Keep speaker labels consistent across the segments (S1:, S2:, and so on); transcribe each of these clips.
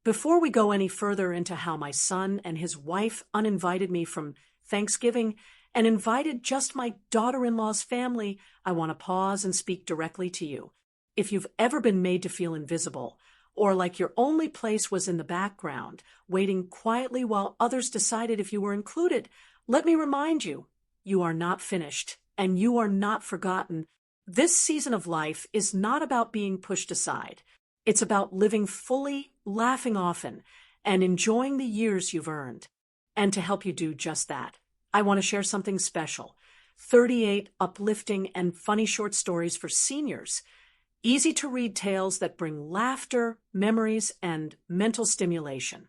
S1: Before we go any further into how my son and his wife uninvited me from Thanksgiving and invited just my daughter-in-law's family, I want to pause and speak directly to you. If you've ever been made to feel invisible, or like your only place was in the background, waiting quietly while others decided if you were included, let me remind you, you are not finished, and you are not forgotten. This season of life is not about being pushed aside. It's about living fully, laughing often, and enjoying the years you've earned. And to help you do just that, I want to share something special. 38 uplifting and funny short stories for seniors. Easy-to-read tales that bring laughter, memories, and mental stimulation.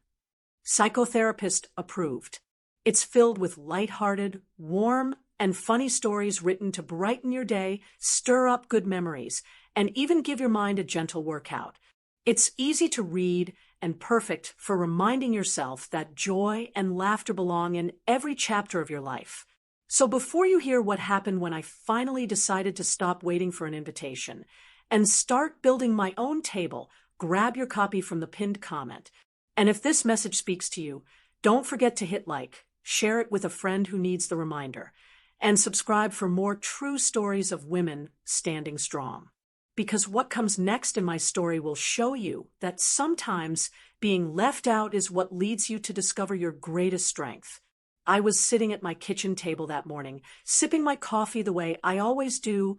S1: Psychotherapist approved. It's filled with lighthearted, warm, and funny stories written to brighten your day, stir up good memories, and even give your mind a gentle workout. It's easy to read and perfect for reminding yourself that joy and laughter belong in every chapter of your life. So before you hear what happened when I finally decided to stop waiting for an invitation and start building my own table, grab your copy from the pinned comment. And if this message speaks to you, don't forget to hit like, share it with a friend who needs the reminder, and subscribe for more true stories of women standing strong. Because what comes next in my story will show you that sometimes being left out is what leads you to discover your greatest strength. I was sitting at my kitchen table that morning, sipping my coffee the way I always do,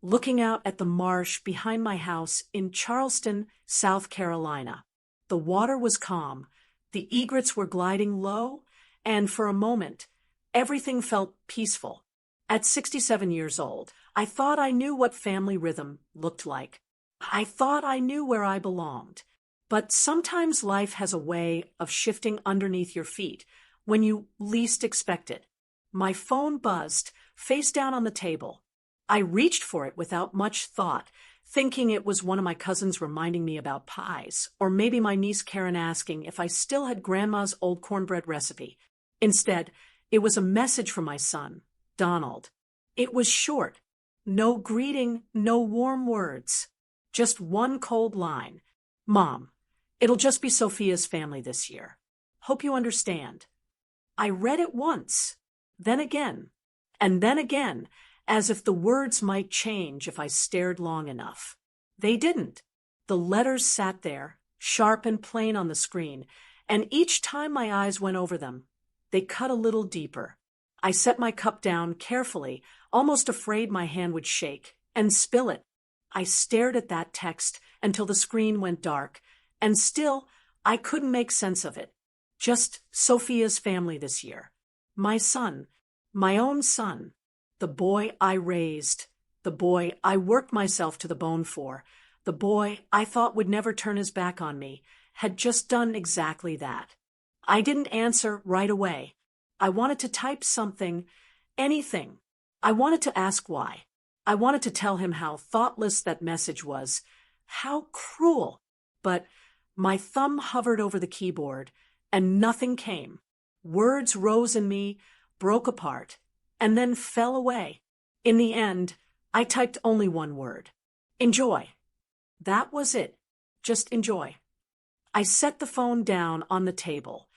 S1: looking out at the marsh behind my house in Charleston, South Carolina. The water was calm, the egrets were gliding low, and for a moment, everything felt peaceful. At 67 years old, I thought I knew what family rhythm looked like. I thought I knew where I belonged. But sometimes life has a way of shifting underneath your feet when you least expect it. My phone buzzed, face down on the table. I reached for it without much thought, thinking it was one of my cousins reminding me about pies, or maybe my niece Karen asking if I still had Grandma's old cornbread recipe. Instead, it was a message from my son, Donald. It was short. No greeting, no warm words. Just one cold line. Mom, it'll just be Sophia's family this year. Hope you understand. I read it once, then again, and then again, as if the words might change if I stared long enough. They didn't. The letters sat there, sharp and plain on the screen, and each time my eyes went over them, they cut a little deeper. I set my cup down carefully, almost afraid my hand would shake, and spill it. I stared at that text until the screen went dark, and still I couldn't make sense of it. Just Sophia's family this year. My son, my own son. The boy I raised, the boy I worked myself to the bone for, the boy I thought would never turn his back on me, had just done exactly that. I didn't answer right away. I wanted to type something, anything. I wanted to ask why. I wanted to tell him how thoughtless that message was, how cruel. But my thumb hovered over the keyboard, and nothing came. Words rose in me, broke apart, and then fell away. In the end, I typed only one word. Enjoy. That was it. Just enjoy. I set the phone down on the table.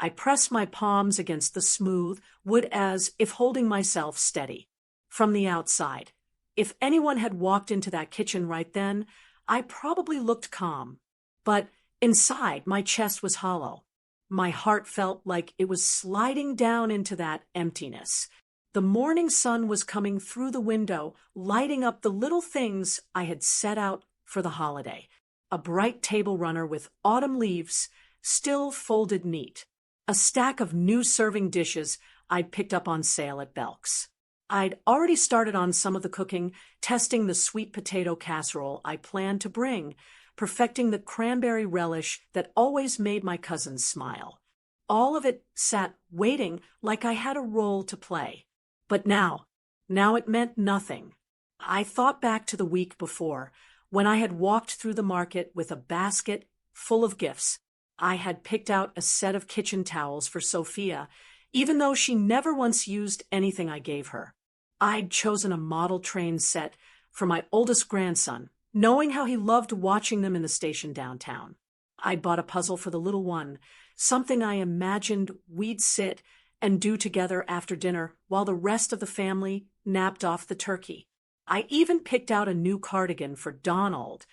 S1: I pressed my palms against the smooth wood as if holding myself steady. From the outside, if anyone had walked into that kitchen right then, I probably looked calm. But inside, my chest was hollow. My heart felt like it was sliding down into that emptiness. The morning sun was coming through the window, lighting up the little things I had set out for the holiday. A bright table runner with autumn leaves, still folded neat. A stack of new serving dishes I'd picked up on sale at Belk's. I'd already started on some of the cooking, testing the sweet potato casserole I planned to bring, perfecting the cranberry relish that always made my cousins smile. All of it sat waiting like I had a role to play. But now it meant nothing. I thought back to the week before, when I had walked through the market with a basket full of gifts. I had picked out a set of kitchen towels for Sophia, even though she never once used anything I gave her. I'd chosen a model train set for my oldest grandson, knowing how he loved watching them in the station downtown. I'd bought a puzzle for the little one, something I imagined we'd sit and do together after dinner while the rest of the family napped off the turkey. I even picked out a new cardigan for Donald,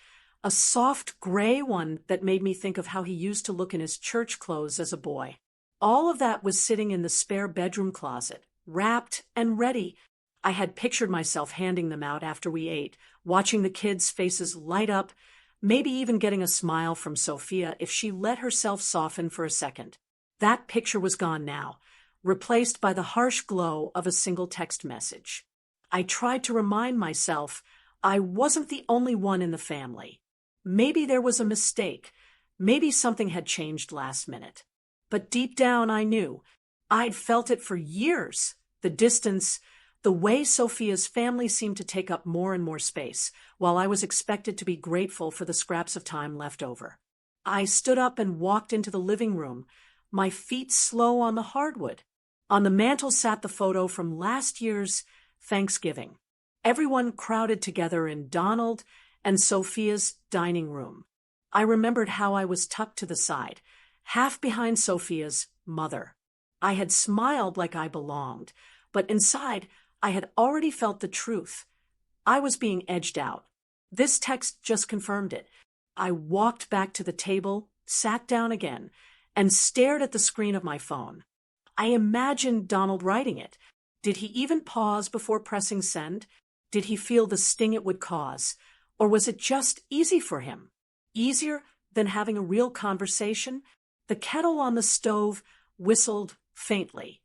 S1: a soft gray one that made me think of how he used to look in his church clothes as a boy. All of that was sitting in the spare bedroom closet, wrapped and ready. I had pictured myself handing them out after we ate, watching the kids' faces light up, maybe even getting a smile from Sophia if she let herself soften for a second. That picture was gone now, replaced by the harsh glow of a single text message. I tried to remind myself I wasn't the only one in the family. Maybe there was a mistake. Maybe something had changed last minute. But deep down I knew. I'd felt it for years. The distance, the way Sophia's family seemed to take up more and more space, while I was expected to be grateful for the scraps of time left over. I stood up and walked into the living room, my feet slow on the hardwood. On the mantel sat the photo from last year's Thanksgiving. Everyone crowded together in Donald and Sophia's dining room. I remembered how I was tucked to the side, half behind Sophia's mother. I had smiled like I belonged, but inside I had already felt the truth. I was being edged out. This text just confirmed it. I walked back to the table, sat down again, and stared at the screen of my phone. I imagined Donald writing it. Did he even pause before pressing send? Did he feel the sting it would cause? Or was it just easy for him? Easier than having a real conversation? The kettle on the stove whistled faintly.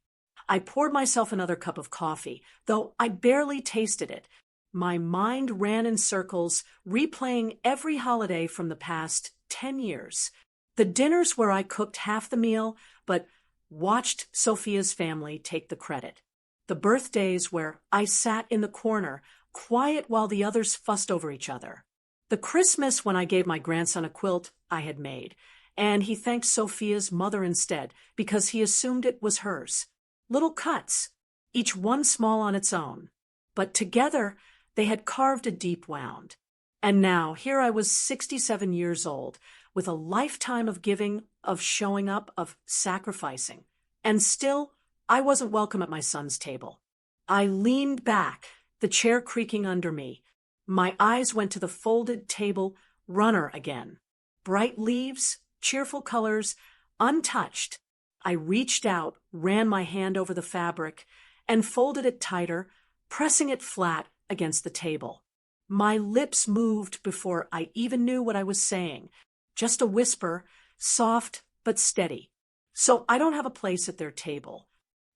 S1: I poured myself another cup of coffee, though I barely tasted it. My mind ran in circles, replaying every holiday from the past 10 years. The dinners where I cooked half the meal, but watched Sophia's family take the credit. The birthdays where I sat in the corner, quiet while the others fussed over each other. The Christmas when I gave my grandson a quilt I had made, and he thanked Sophia's mother instead because he assumed it was hers. Little cuts, each one small on its own. But together, they had carved a deep wound. And now, here I was 67 years old, with a lifetime of giving, of showing up, of sacrificing. And still, I wasn't welcome at my son's table. I leaned back, the chair creaking under me. My eyes went to the folded table runner again. Bright leaves, cheerful colors, untouched. I reached out, ran my hand over the fabric, and folded it tighter, pressing it flat against the table. My lips moved before I even knew what I was saying. Just a whisper, soft but steady. So I don't have a place at their table.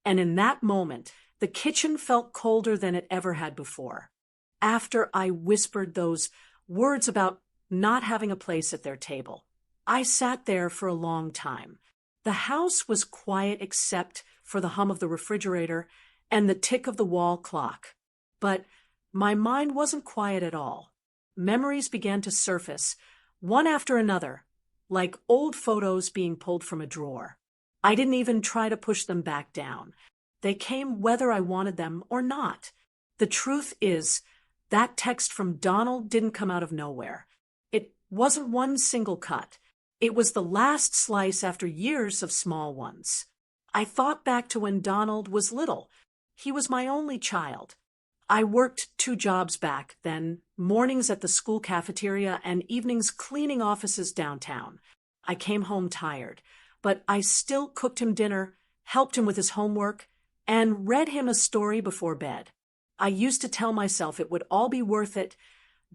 S1: And in that moment, the kitchen felt colder than it ever had before. After I whispered those words about not having a place at their table, I sat there for a long time. The house was quiet except for the hum of the refrigerator and the tick of the wall clock. But my mind wasn't quiet at all. Memories began to surface, one after another, like old photos being pulled from a drawer. I didn't even try to push them back down. They came whether I wanted them or not. The truth is, that text from Donald didn't come out of nowhere. It wasn't one single cut. It was the last slice after years of small ones. I thought back to when Donald was little. He was my only child. I worked 2 jobs back then, mornings at the school cafeteria and evenings cleaning offices downtown. I came home tired, but I still cooked him dinner, helped him with his homework, and read him a story before bed. I used to tell myself it would all be worth it,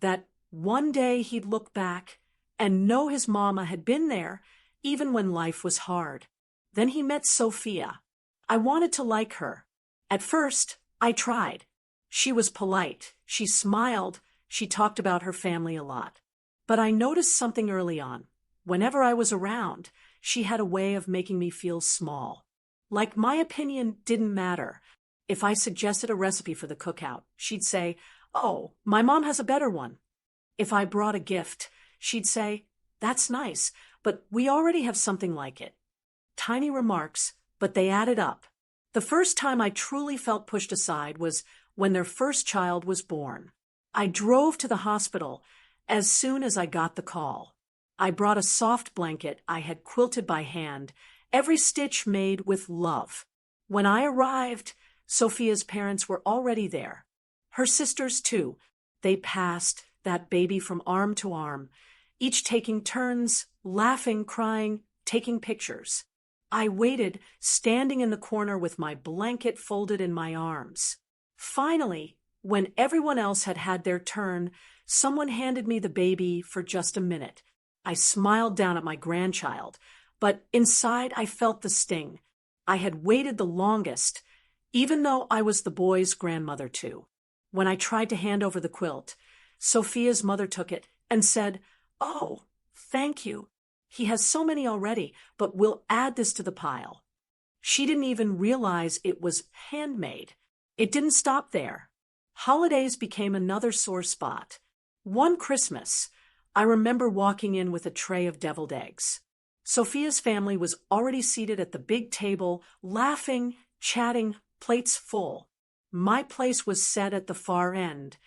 S1: that one day he'd look back and know his mama had been there, even when life was hard. Then he met Sophia. I wanted to like her. At first, I tried. She was polite. She smiled. She talked about her family a lot. But I noticed something early on. Whenever I was around, she had a way of making me feel small. Like my opinion didn't matter. If I suggested a recipe for the cookout, she'd say, "Oh, my mom has a better one." If I brought a gift, she'd say, "That's nice, but we already have something like it." Tiny remarks, but they added up. The first time I truly felt pushed aside was when their first child was born. I drove to the hospital as soon as I got the call. I brought a soft blanket I had quilted by hand, every stitch made with love. When I arrived, Sophia's parents were already there. Her sisters, too. They passed that baby from arm to arm, each taking turns, laughing, crying, taking pictures. I waited, standing in the corner with my blanket folded in my arms. Finally, when everyone else had had their turn, someone handed me the baby for just a minute. I smiled down at my grandchild, but inside I felt the sting. I had waited the longest, even though I was the boy's grandmother too. When I tried to hand over the quilt, Sophia's mother took it and said, "Oh, thank you. He has so many already, but we'll add this to the pile." She didn't even realize it was handmade. It didn't stop there. Holidays became another sore spot. One Christmas, I remember walking in with a tray of deviled eggs. Sophia's family was already seated at the big table, laughing, chatting, plates full. My place was set at the far end,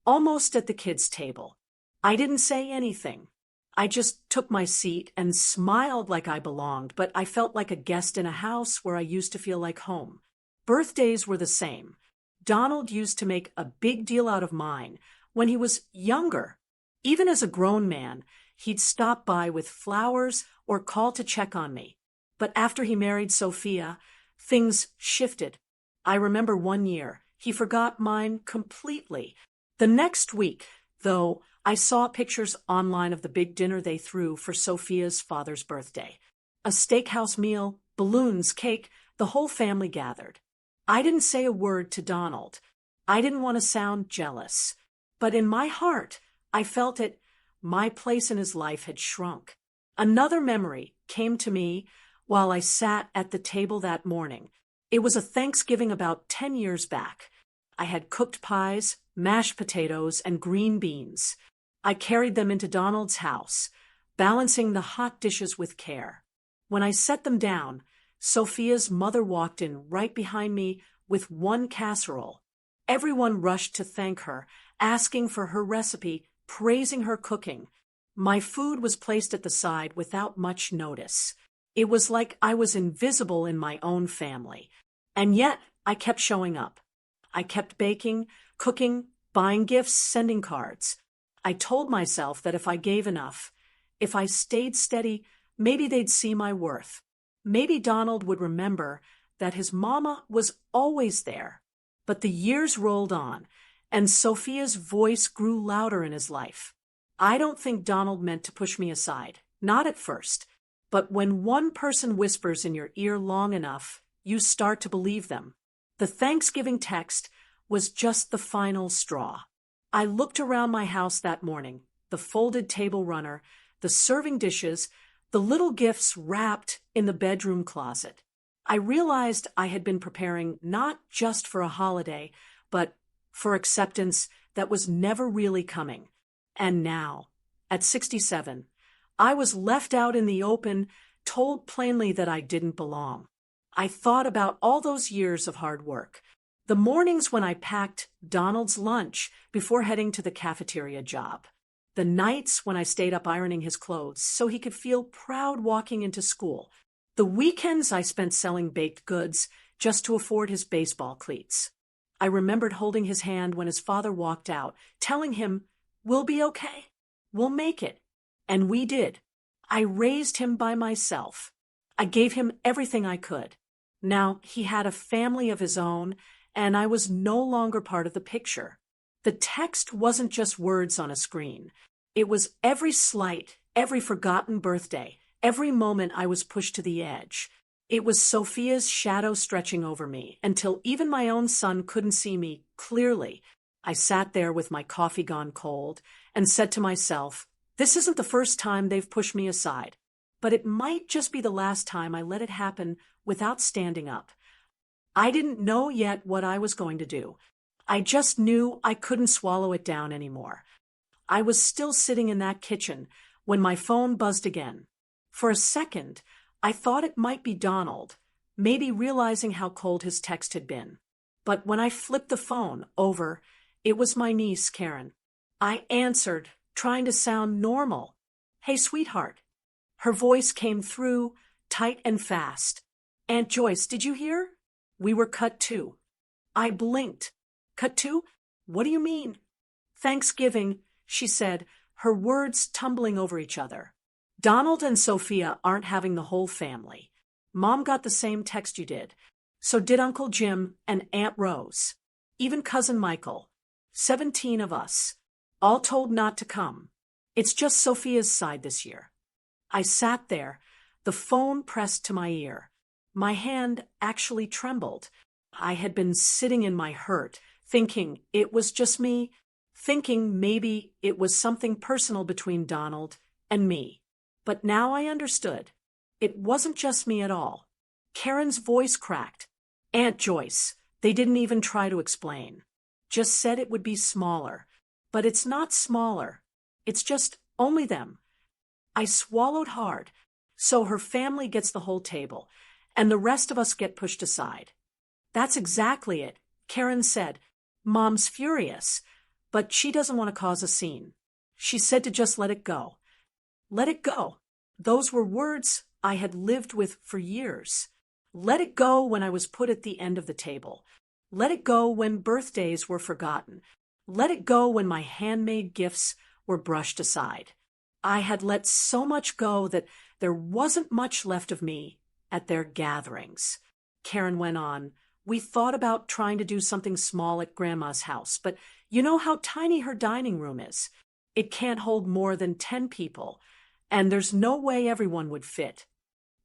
S1: almost at the kids' table. I didn't say anything. I just took my seat and smiled like I belonged, but I felt like a guest in a house where I used to feel like home. Birthdays were the same. Donald used to make a big deal out of mine when he was younger. Even as a grown man, he'd stop by with flowers or call to check on me. But after he married Sophia, things shifted. I remember one year, he forgot mine completely. The next week, though, I saw pictures online of the big dinner they threw for Sophia's father's birthday. A steakhouse meal, balloons, cake, the whole family gathered. I didn't say a word to Donald. I didn't want to sound jealous. But in my heart, I felt it. My place in his life had shrunk. Another memory came to me while I sat at the table that morning. It was a Thanksgiving about 10 years back. I had cooked pies, mashed potatoes, and green beans. I carried them into Donald's house, balancing the hot dishes with care. When I set them down, Sophia's mother walked in right behind me with one casserole. Everyone rushed to thank her, asking for her recipe, praising her cooking. My food was placed at the side without much notice. It was like I was invisible in my own family. And yet, I kept showing up. I kept baking, cooking, buying gifts, sending cards. I told myself that if I gave enough, if I stayed steady, maybe they'd see my worth. Maybe Donald would remember that his mama was always there. But the years rolled on, and Sophia's voice grew louder in his life. I don't think Donald meant to push me aside, not at first. But when one person whispers in your ear long enough, you start to believe them. The Thanksgiving text was just the final straw. I looked around my house that morning, the folded table runner, the serving dishes, the little gifts wrapped in the bedroom closet. I realized I had been preparing not just for a holiday, but for acceptance that was never really coming. And now, at 67, I was left out in the open, told plainly that I didn't belong. I thought about all those years of hard work. The mornings when I packed Donald's lunch before heading to the cafeteria job. The nights when I stayed up ironing his clothes so he could feel proud walking into school. The weekends I spent selling baked goods just to afford his baseball cleats. I remembered holding his hand when his father walked out, telling him, "We'll be okay. We'll make it." And we did. I raised him by myself. I gave him everything I could. Now he had a family of his own, and I was no longer part of the picture. The text wasn't just words on a screen. It was every slight, every forgotten birthday, every moment I was pushed to the edge. It was Sophia's shadow stretching over me until even my own son couldn't see me clearly. I sat there with my coffee gone cold and said to myself, this isn't the first time they've pushed me aside, but it might just be the last time I let it happen without standing up. I didn't know yet what I was going to do. I just knew I couldn't swallow it down anymore. I was still sitting in that kitchen when my phone buzzed again. For a second, I thought it might be Donald, maybe realizing how cold his text had been. But when I flipped the phone over, it was my niece, Karen. I answered, trying to sound normal. Hey, sweetheart. Her voice came through, tight and fast. Aunt Joyce, did you hear? We were cut to. I blinked. Cut to? What do you mean? Thanksgiving, she said, her words tumbling over each other. Donald and Sophia aren't having the whole family. Mom got the same text you did. So did Uncle Jim and Aunt Rose. Even Cousin Michael. 17 of us. All told not to come. It's just Sophia's side this year. I sat there, the phone pressed to my ear. My hand actually trembled. I had been sitting in my hurt, thinking it was just me, thinking maybe it was something personal between Donald and me. But now I understood. It wasn't just me at all. Karen's voice cracked. Aunt Joyce, they didn't even try to explain. Just said it would be smaller. But it's not smaller. It's just only them. I swallowed hard. So her family gets the whole table, and the rest of us get pushed aside. That's exactly it, Karen said. Mom's furious, but she doesn't want to cause a scene. She said to just let it go. Let it go. Those were words I had lived with for years. Let it go when I was put at the end of the table. Let it go when birthdays were forgotten. Let it go when my handmade gifts were brushed aside. I had let so much go that there wasn't much left of me at their gatherings. Karen went on. We thought about trying to do something small at Grandma's house, but you know how tiny her dining room is. It can't hold more than 10 people, and there's no way everyone would fit.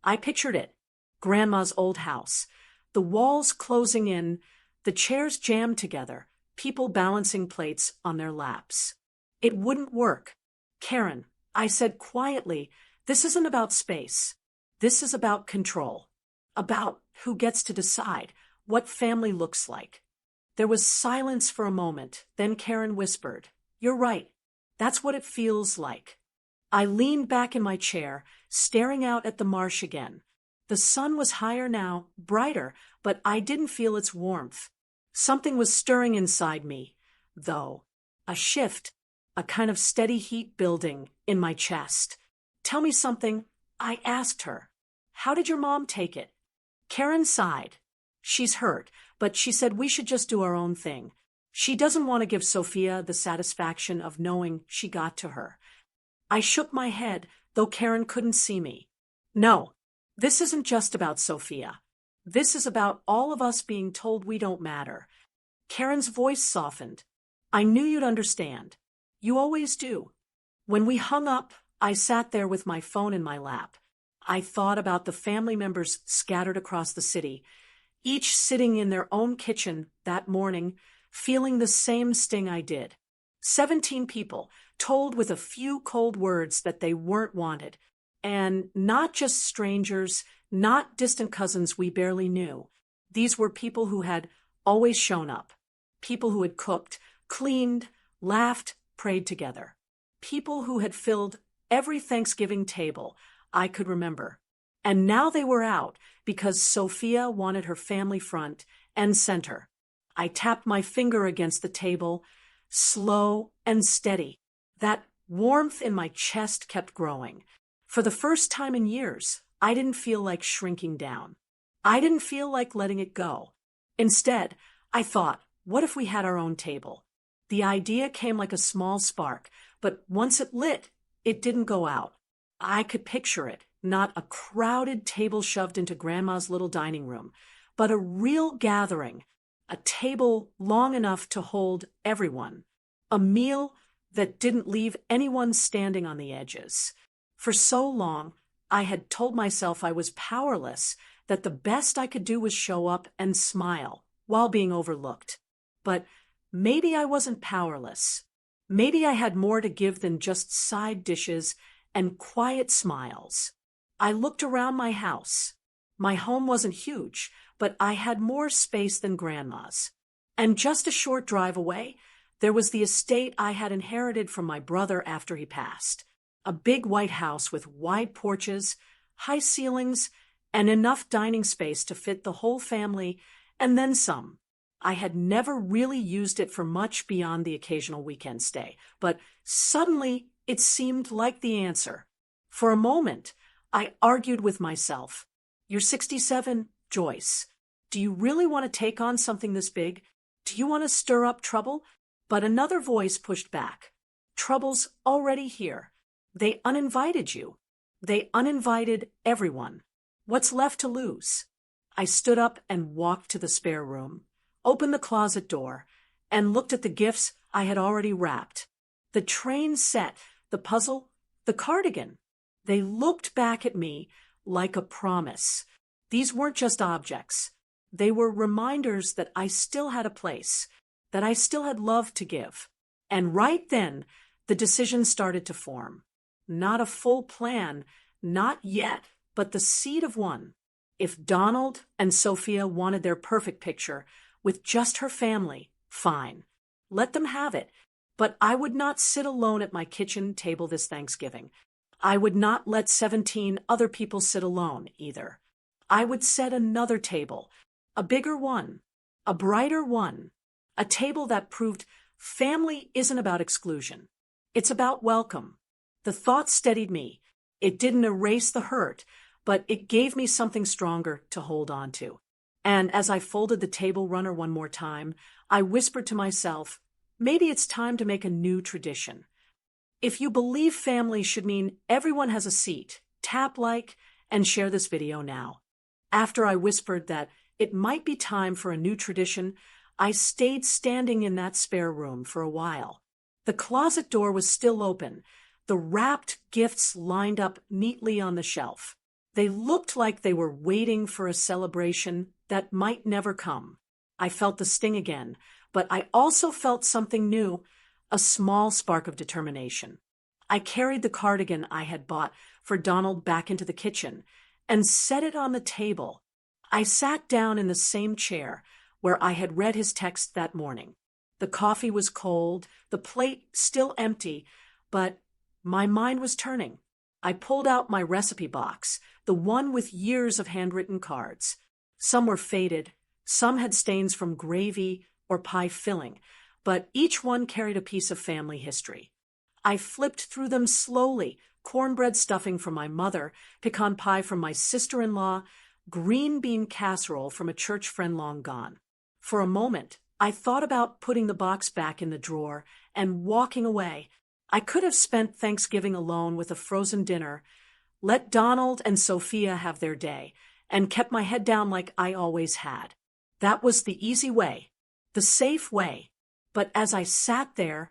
S1: I pictured it. Grandma's old house. The walls closing in, the chairs jammed together, people balancing plates on their laps. It wouldn't work. Karen, I said quietly, this isn't about space. This is about control. About who gets to decide what family looks like. There was silence for a moment, then Karen whispered, You're right. That's what it feels like. I leaned back in my chair, staring out at the marsh again. The sun was higher now, brighter, but I didn't feel its warmth. Something was stirring inside me, though. A shift, a kind of steady heat building in my chest. Tell me something, I asked her. How did your mom take it? Karen sighed. She's hurt, but she said we should just do our own thing. She doesn't want to give Sophia the satisfaction of knowing she got to her. I shook my head, though Karen couldn't see me. No, this isn't just about Sophia. This is about all of us being told we don't matter. Karen's voice softened. I knew you'd understand. You always do. When we hung up, I sat there with my phone in my lap. I thought about the family members scattered across the city, each sitting in their own kitchen that morning, feeling the same sting I did. 17 people, told with a few cold words that they weren't wanted. And not just strangers, not distant cousins we barely knew. These were people who had always shown up. People who had cooked, cleaned, laughed, prayed together. People who had filled every Thanksgiving table I could remember. And now they were out because Sophia wanted her family front and center. I tapped my finger against the table, slow and steady. That warmth in my chest kept growing. For the first time in years, I didn't feel like shrinking down. I didn't feel like letting it go. Instead, I thought, what if we had our own table? The idea came like a small spark, but once it lit, it didn't go out. I could picture it, not a crowded table shoved into Grandma's little dining room, but a real gathering, a table long enough to hold everyone, a meal that didn't leave anyone standing on the edges. For so long, I had told myself I was powerless, that the best I could do was show up and smile while being overlooked. But maybe I wasn't powerless. Maybe I had more to give than just side dishes and quiet smiles. I looked around my house. My home wasn't huge, but I had more space than Grandma's. And just a short drive away, there was the estate I had inherited from my brother after he passed. A big white house with wide porches, high ceilings, and enough dining space to fit the whole family, and then some. I had never really used it for much beyond the occasional weekend stay, but suddenly it seemed like the answer. For a moment, I argued with myself. You're 67, Joyce. Do you really want to take on something this big? Do you want to stir up trouble? But another voice pushed back. Trouble's already here. They uninvited you. They uninvited everyone. What's left to lose? I stood up and walked to the spare room, opened the closet door, and looked at the gifts I had already wrapped. The train set, the puzzle, the cardigan. They looked back at me like a promise. These weren't just objects. They were reminders that I still had a place, that I still had love to give. And right then, the decision started to form. Not a full plan, not yet, but the seed of one. If Donald and Sophia wanted their perfect picture with just her family, fine. Let them have it. But I would not sit alone at my kitchen table this Thanksgiving. I would not let 17 other people sit alone either. I would set another table, a bigger one, a brighter one, a table that proved family isn't about exclusion. It's about welcome. The thought steadied me. It didn't erase the hurt, but it gave me something stronger to hold on to. And as I folded the table runner one more time, I whispered to myself, maybe it's time to make a new tradition. If you believe family should mean everyone has a seat, tap like and share this video now. After I whispered that it might be time for a new tradition, I stayed standing in that spare room for a while. The closet door was still open, the wrapped gifts lined up neatly on the shelf. They looked like they were waiting for a celebration that might never come. I felt the sting again, but I also felt something new, a small spark of determination. I carried the cardigan I had bought for Donald back into the kitchen and set it on the table. I sat down in the same chair where I had read his text that morning. The coffee was cold, the plate still empty, but my mind was turning. I pulled out my recipe box, the one with years of handwritten cards. Some were faded, some had stains from gravy or pie filling, but each one carried a piece of family history. I flipped through them slowly, cornbread stuffing from my mother, pecan pie from my sister-in-law, green bean casserole from a church friend long gone. For a moment, I thought about putting the box back in the drawer and walking away. I could have spent Thanksgiving alone with a frozen dinner, let Donald and Sophia have their day, and kept my head down like I always had. That was the easy way, the safe way. But as I sat there,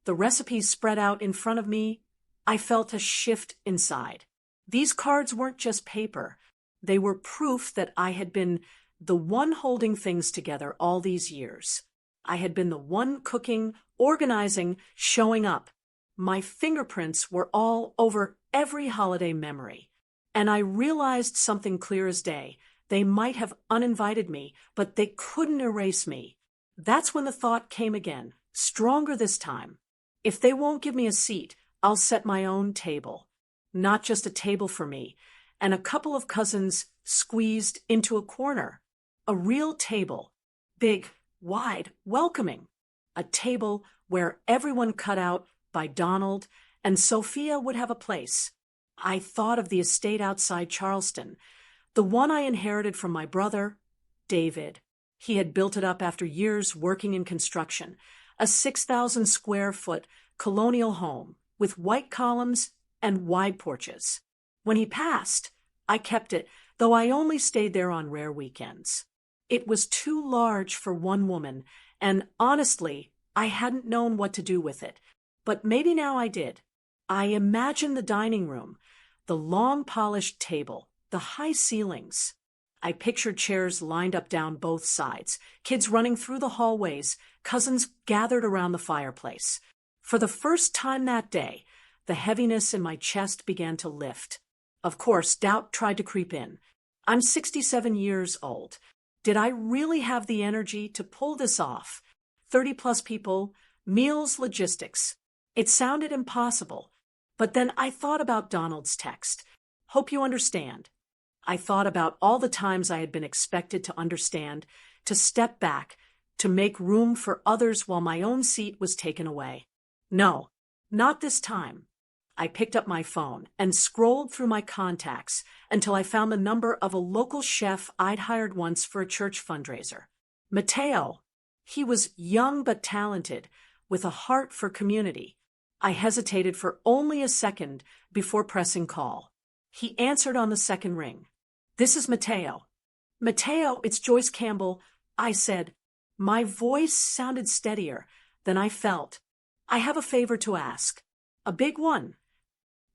S1: the recipes spread out in front of me, I felt a shift inside. These cards weren't just paper. They were proof that I had been the one holding things together all these years. I had been the one cooking, organizing, showing up. My fingerprints were all over every holiday memory. And I realized something clear as day. They might have uninvited me, but they couldn't erase me. That's when the thought came again, stronger this time. If they won't give me a seat, I'll set my own table. Not just a table for me, and a couple of cousins squeezed into a corner. A real table. Big, wide, welcoming. A table where everyone cut out by Donald and Sophia would have a place. I thought of the estate outside Charleston, the one I inherited from my brother, David. He had built it up after years working in construction, a 6,000 square foot colonial home with white columns and wide porches. When he passed, I kept it, though I only stayed there on rare weekends. It was too large for one woman, and honestly, I hadn't known what to do with it. But maybe now I did. I imagined the dining room, the long polished table, the high ceilings. I pictured chairs lined up down both sides, kids running through the hallways, cousins gathered around the fireplace. For the first time that day, the heaviness in my chest began to lift. Of course, doubt tried to creep in. I'm 67 years old. Did I really have the energy to pull this off? 30-plus people, meals, logistics. It sounded impossible. But then I thought about Donald's text. Hope you understand. I thought about all the times I had been expected to understand, to step back, to make room for others while my own seat was taken away. No, not this time. I picked up my phone and scrolled through my contacts until I found the number of a local chef I'd hired once for a church fundraiser. Mateo. He was young but talented, with a heart for community. I hesitated for only a second before pressing call. He answered on the second ring. "This is Mateo." "Mateo, it's Joyce Campbell," I said. My voice sounded steadier than I felt. "I have a favor to ask." "A big one."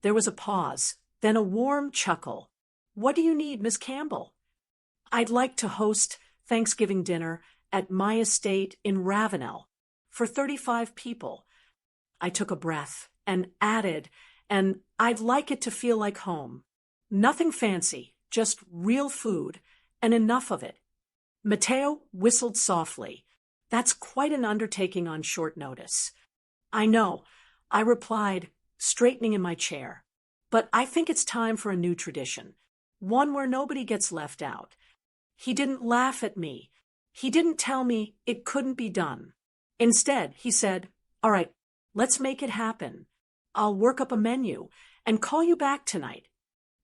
S1: There was a pause, then a warm chuckle. "What do you need, Miss Campbell?" "I'd like to host Thanksgiving dinner at my estate in Ravenel for 35 people. I took a breath and added, "and I'd like it to feel like home. Nothing fancy, just real food, and enough of it." Mateo whistled softly. "That's quite an undertaking on short notice." "I know," I replied, straightening in my chair. "But I think it's time for a new tradition, one where nobody gets left out." He didn't laugh at me. He didn't tell me it couldn't be done. Instead, he said, "All right, let's make it happen. I'll work up a menu and call you back tonight."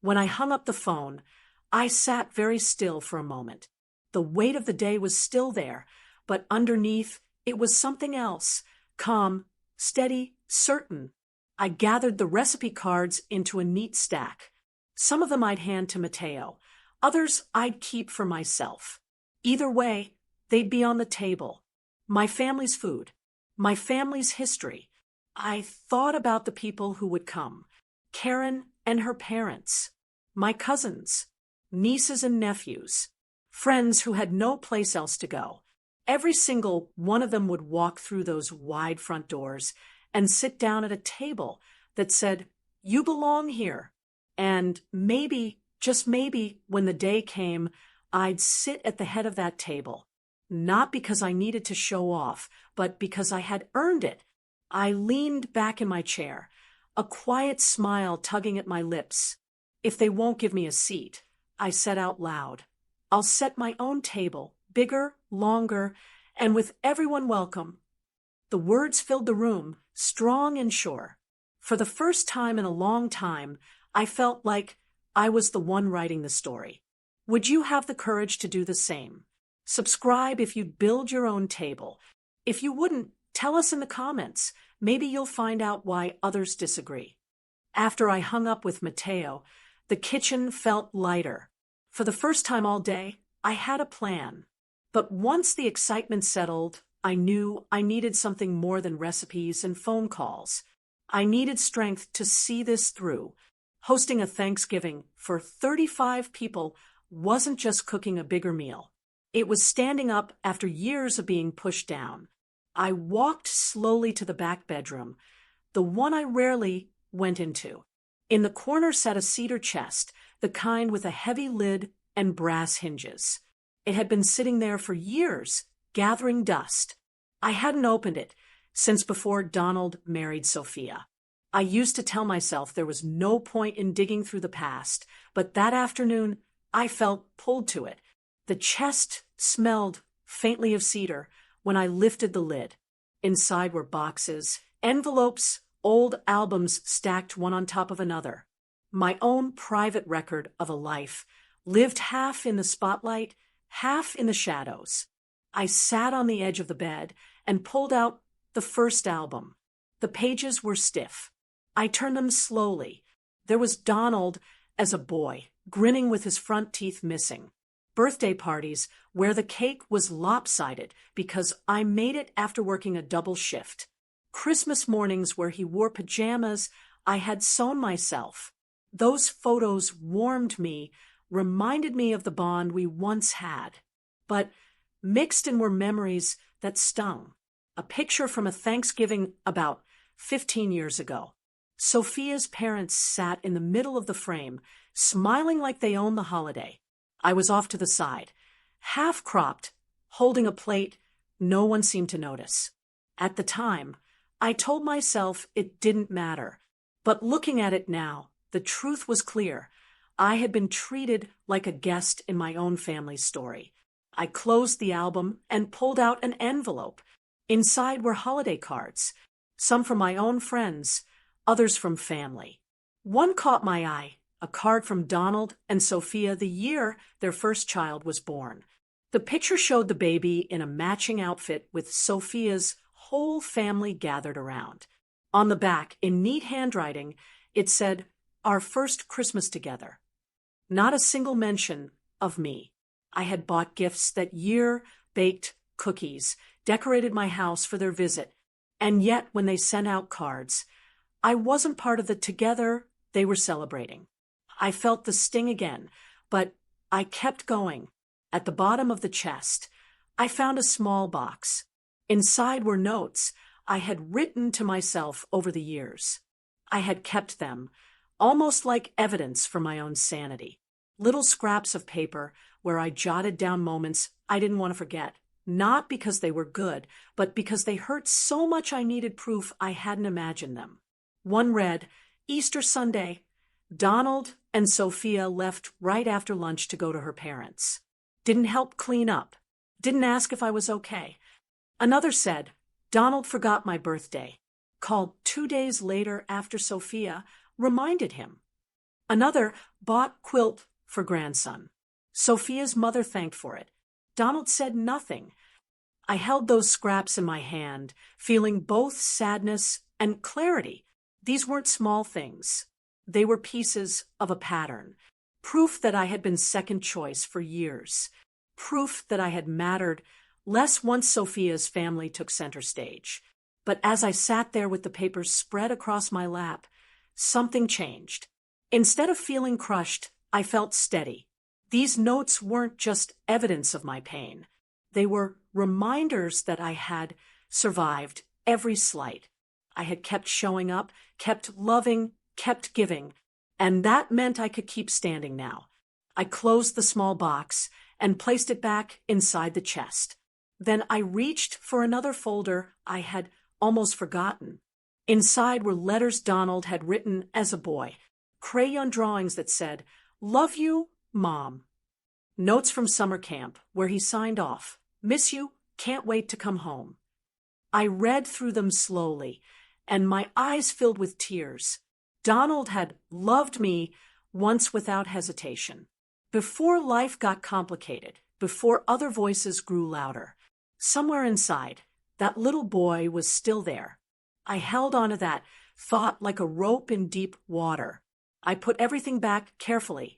S1: When I hung up the phone, I sat very still for a moment. The weight of the day was still there, but underneath it was something else, calm, steady, certain. I gathered the recipe cards into a neat stack. Some of them I'd hand to Mateo, others I'd keep for myself. Either way, they'd be on the table. My family's food, my family's history. I thought about the people who would come. Karen and her parents, my cousins, nieces and nephews, friends who had no place else to go. Every single one of them would walk through those wide front doors and sit down at a table that said, "You belong here." And maybe, just maybe, when the day came, I'd sit at the head of that table. Not because I needed to show off, but because I had earned it. I leaned back in my chair, a quiet smile tugging at my lips. "If they won't give me a seat," I said out loud, "I'll set my own table, bigger, longer, and with everyone welcome." The words filled the room, strong and sure. For the first time in a long time, I felt like I was the one writing the story. Would you have the courage to do the same? Subscribe if you'd build your own table. If you wouldn't, tell us in the comments. Maybe you'll find out why others disagree. After I hung up with Mateo, the kitchen felt lighter. For the first time all day, I had a plan. But once the excitement settled, I knew I needed something more than recipes and phone calls. I needed strength to see this through. Hosting a Thanksgiving for 35 people wasn't just cooking a bigger meal. It was standing up after years of being pushed down. I walked slowly to the back bedroom, the one I rarely went into. In the corner sat a cedar chest, the kind with a heavy lid and brass hinges. It had been sitting there for years, gathering dust. I hadn't opened it since before Donald married Sophia. I used to tell myself there was no point in digging through the past, but that afternoon I felt pulled to it. The chest smelled faintly of cedar when I lifted the lid. Inside were boxes, envelopes, old albums stacked one on top of another. My own private record of a life, lived half in the spotlight, half in the shadows. I sat on the edge of the bed and pulled out the first album. The pages were stiff. I turned them slowly. There was Donald as a boy, grinning with his front teeth missing. Birthday parties where the cake was lopsided because I made it after working a double shift. Christmas mornings where he wore pajamas I had sewn myself. Those photos warmed me, reminded me of the bond we once had. But mixed in were memories that stung. A picture from a Thanksgiving about 15 years ago. Sophia's parents sat in the middle of the frame, smiling like they owned the holiday. I was off to the side, half-cropped, holding a plate no one seemed to notice. At the time, I told myself it didn't matter. But looking at it now, the truth was clear. I had been treated like a guest in my own family's story. I closed the album and pulled out an envelope. Inside were holiday cards, some from my own friends, others from family. One caught my eye, a card from Donald and Sophia the year their first child was born. The picture showed the baby in a matching outfit with Sophia's whole family gathered around. On the back, in neat handwriting, it said, "Our first Christmas together." Not a single mention of me. I had bought gifts that year, baked cookies, decorated my house for their visit, and yet when they sent out cards, I wasn't part of the together they were celebrating. I felt the sting again, but I kept going. At the bottom of the chest, I found a small box. Inside were notes I had written to myself over the years. I had kept them, almost like evidence for my own sanity. Little scraps of paper where I jotted down moments I didn't want to forget, not because they were good, but because they hurt so much I needed proof I hadn't imagined them. One read, "Easter Sunday. Donald and Sophia left right after lunch to go to her parents. Didn't help clean up. Didn't ask if I was okay." Another said, "Donald forgot my birthday. Called 2 days later after Sophia reminded him." Another bought quilt for grandson. Sophia's mother thanked for it. Donald said nothing. I held those scraps in my hand, feeling both sadness and clarity. These weren't small things. They were pieces of a pattern. Proof that I had been second choice for years. Proof that I had mattered less once Sophia's family took center stage. But as I sat there with the papers spread across my lap, something changed. Instead of feeling crushed, I felt steady. These notes weren't just evidence of my pain. They were reminders that I had survived every slight. I had kept showing up, kept loving, kept giving, and that meant I could keep standing now. I closed the small box and placed it back inside the chest. Then I reached for another folder I had almost forgotten. Inside were letters Donald had written as a boy, crayon drawings that said, "Love you, Mom." Notes from summer camp where he signed off, "Miss you, can't wait to come home." I read through them slowly, and my eyes filled with tears. Donald had loved me once without hesitation. Before life got complicated, before other voices grew louder, somewhere inside, that little boy was still there. I held onto that thought like a rope in deep water. I put everything back carefully,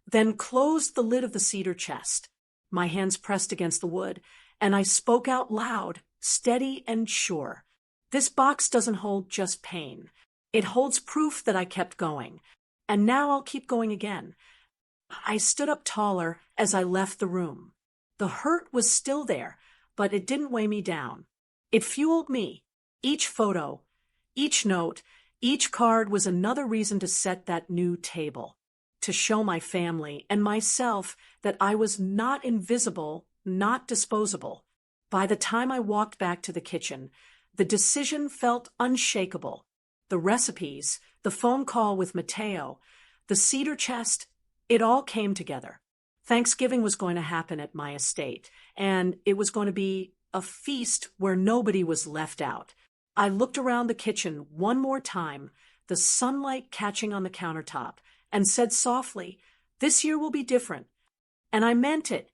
S1: then closed the lid of the cedar chest. My hands pressed against the wood, and I spoke out loud, steady and sure. "This box doesn't hold just pain. It holds proof that I kept going, and now I'll keep going again." I stood up taller as I left the room. The hurt was still there, but it didn't weigh me down. It fueled me. Each photo, each note, each card was another reason to set that new table, to show my family and myself that I was not invisible, not disposable. By the time I walked back to the kitchen, the decision felt unshakable. The recipes, the phone call with Mateo, the cedar chest, it all came together. Thanksgiving was going to happen at my estate, and it was going to be a feast where nobody was left out. I looked around the kitchen one more time, the sunlight catching on the countertop, and said softly, "This year will be different." And I meant it.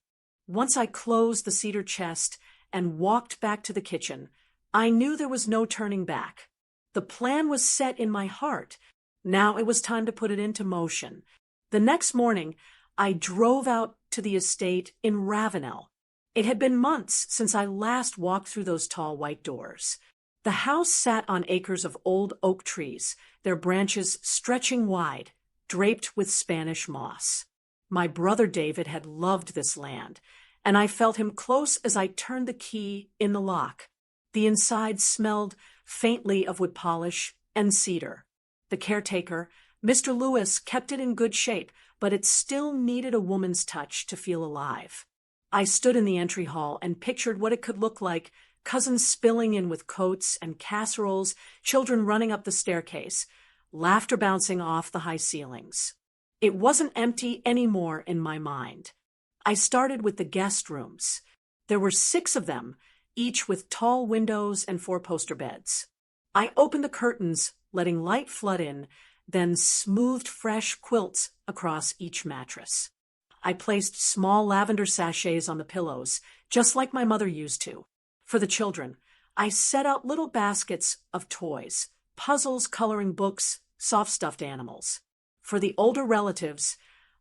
S1: Once I closed the cedar chest and walked back to the kitchen, I knew there was no turning back. The plan was set in my heart. Now it was time to put it into motion. The next morning, I drove out to the estate in Ravenel. It had been months since I last walked through those tall white doors. The house sat on acres of old oak trees, their branches stretching wide, draped with Spanish moss. My brother David had loved this land, and I felt him close as I turned the key in the lock. The inside smelled faintly of wood polish and cedar. The caretaker, Mr. Lewis, kept it in good shape, but it still needed a woman's touch to feel alive. I stood in the entry hall and pictured what it could look like, cousins spilling in with coats and casseroles, children running up the staircase, laughter bouncing off the high ceilings. It wasn't empty anymore in my mind. I started with the guest rooms. There were 6 of them, each with tall windows and 4-poster beds. I opened the curtains letting light flood in, then smoothed fresh quilts across each mattress. I placed small lavender sachets on the pillows, just like my mother used to. For the children, I set out little baskets of toys, puzzles, coloring books, soft stuffed animals. For the older relatives,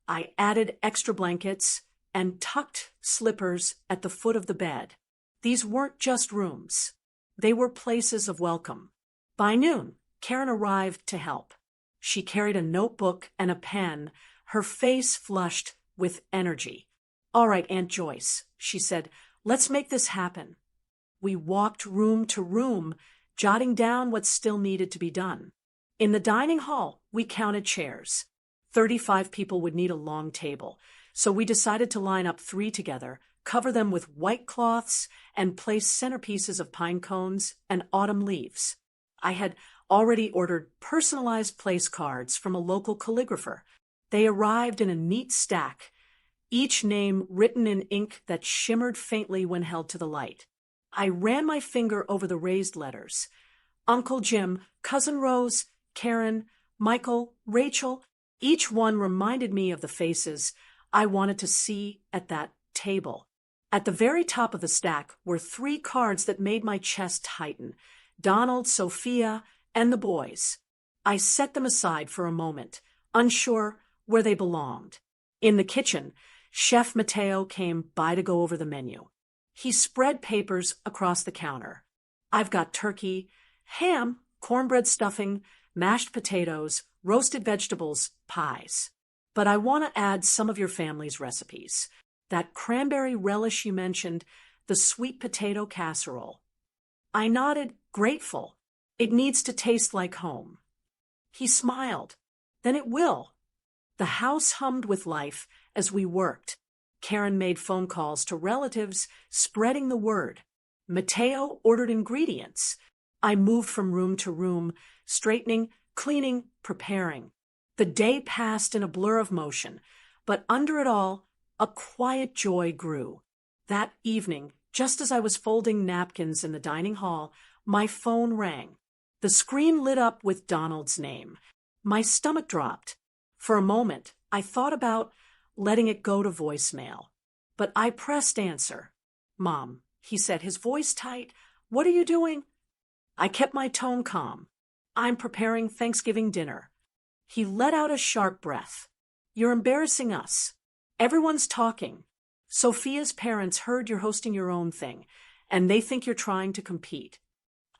S1: I added extra blankets and tucked slippers at the foot of the bed. These weren't just rooms. They were places of welcome. By noon, Karen arrived to help. She carried a notebook and a pen, her face flushed with energy. "All right, Aunt Joyce," she said, "let's make this happen." We walked room to room, jotting down what still needed to be done. In the dining hall, we counted chairs. 35 people would need a long table, so we decided to line up 3 together, cover them with white cloths, and place centerpieces of pine cones and autumn leaves. I had already ordered personalized place cards from a local calligrapher. They arrived in a neat stack, each name written in ink that shimmered faintly when held to the light. I ran my finger over the raised letters. Uncle Jim, Cousin Rose, Karen, Michael, Rachel, each one reminded me of the faces I wanted to see at that table. At the very top of the stack were 3 cards that made my chest tighten: Donald, Sophia, and the boys. I set them aside for a moment, unsure where they belonged. In the kitchen, Chef Mateo came by to go over the menu. He spread papers across the counter. "I've got turkey, ham, cornbread stuffing, mashed potatoes, roasted vegetables, pies. But I want to add some of your family's recipes. That cranberry relish you mentioned, the sweet potato casserole." I nodded, grateful. "It needs to taste like home." He smiled. "Then it will." The house hummed with life as we worked. Karen made phone calls to relatives, spreading the word. Mateo ordered ingredients. I moved from room to room, straightening, cleaning, preparing. The day passed in a blur of motion, but under it all, a quiet joy grew. That evening, just as I was folding napkins in the dining hall, my phone rang. The screen lit up with Donald's name. My stomach dropped. For a moment, I thought about letting it go to voicemail. But I pressed answer. "Mom," he said, his voice tight, "what are you doing?" I kept my tone calm. "I'm preparing Thanksgiving dinner." He let out a sharp breath. "You're embarrassing us. Everyone's talking. Sophia's parents heard you're hosting your own thing, and they think you're trying to compete."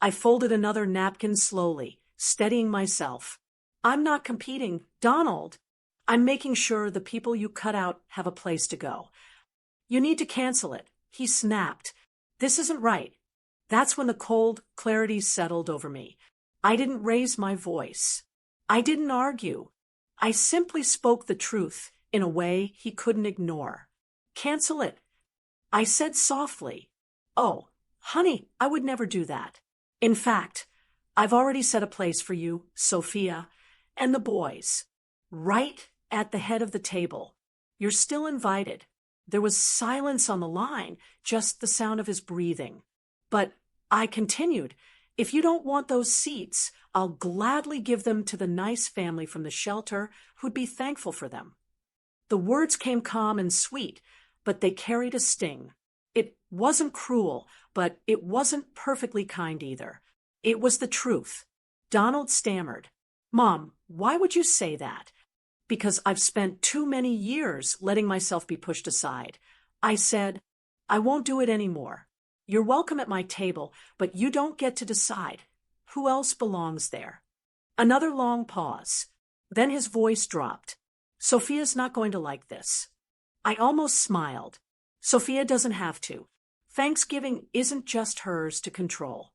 S1: I folded another napkin slowly, steadying myself. "I'm not competing, Donald. I'm making sure the people you cut out have a place to go." "You need to cancel it," he snapped. "This isn't right." That's when the cold clarity settled over me. I didn't raise my voice. I didn't argue. I simply spoke the truth in a way he couldn't ignore. "Cancel it," I said softly. "Oh, honey, I would never do that. In fact, I've already set a place for you, Sophia, and the boys, right at the head of the table. You're still invited." There was silence on the line, just the sound of his breathing. "But," I continued, "if you don't want those seats, I'll gladly give them to the nice family from the shelter who'd be thankful for them." The words came calm and sweet, but they carried a sting. It wasn't cruel, but it wasn't perfectly kind either. It was the truth. Donald stammered. "Mom, why would you say that?" "Because I've spent too many years letting myself be pushed aside." I said, "I won't do it anymore. You're welcome at my table, but you don't get to decide. Who else belongs there?" Another long pause. Then his voice dropped. "Sophia's not going to like this." I almost smiled. Sophia doesn't have to. Thanksgiving isn't just hers to control.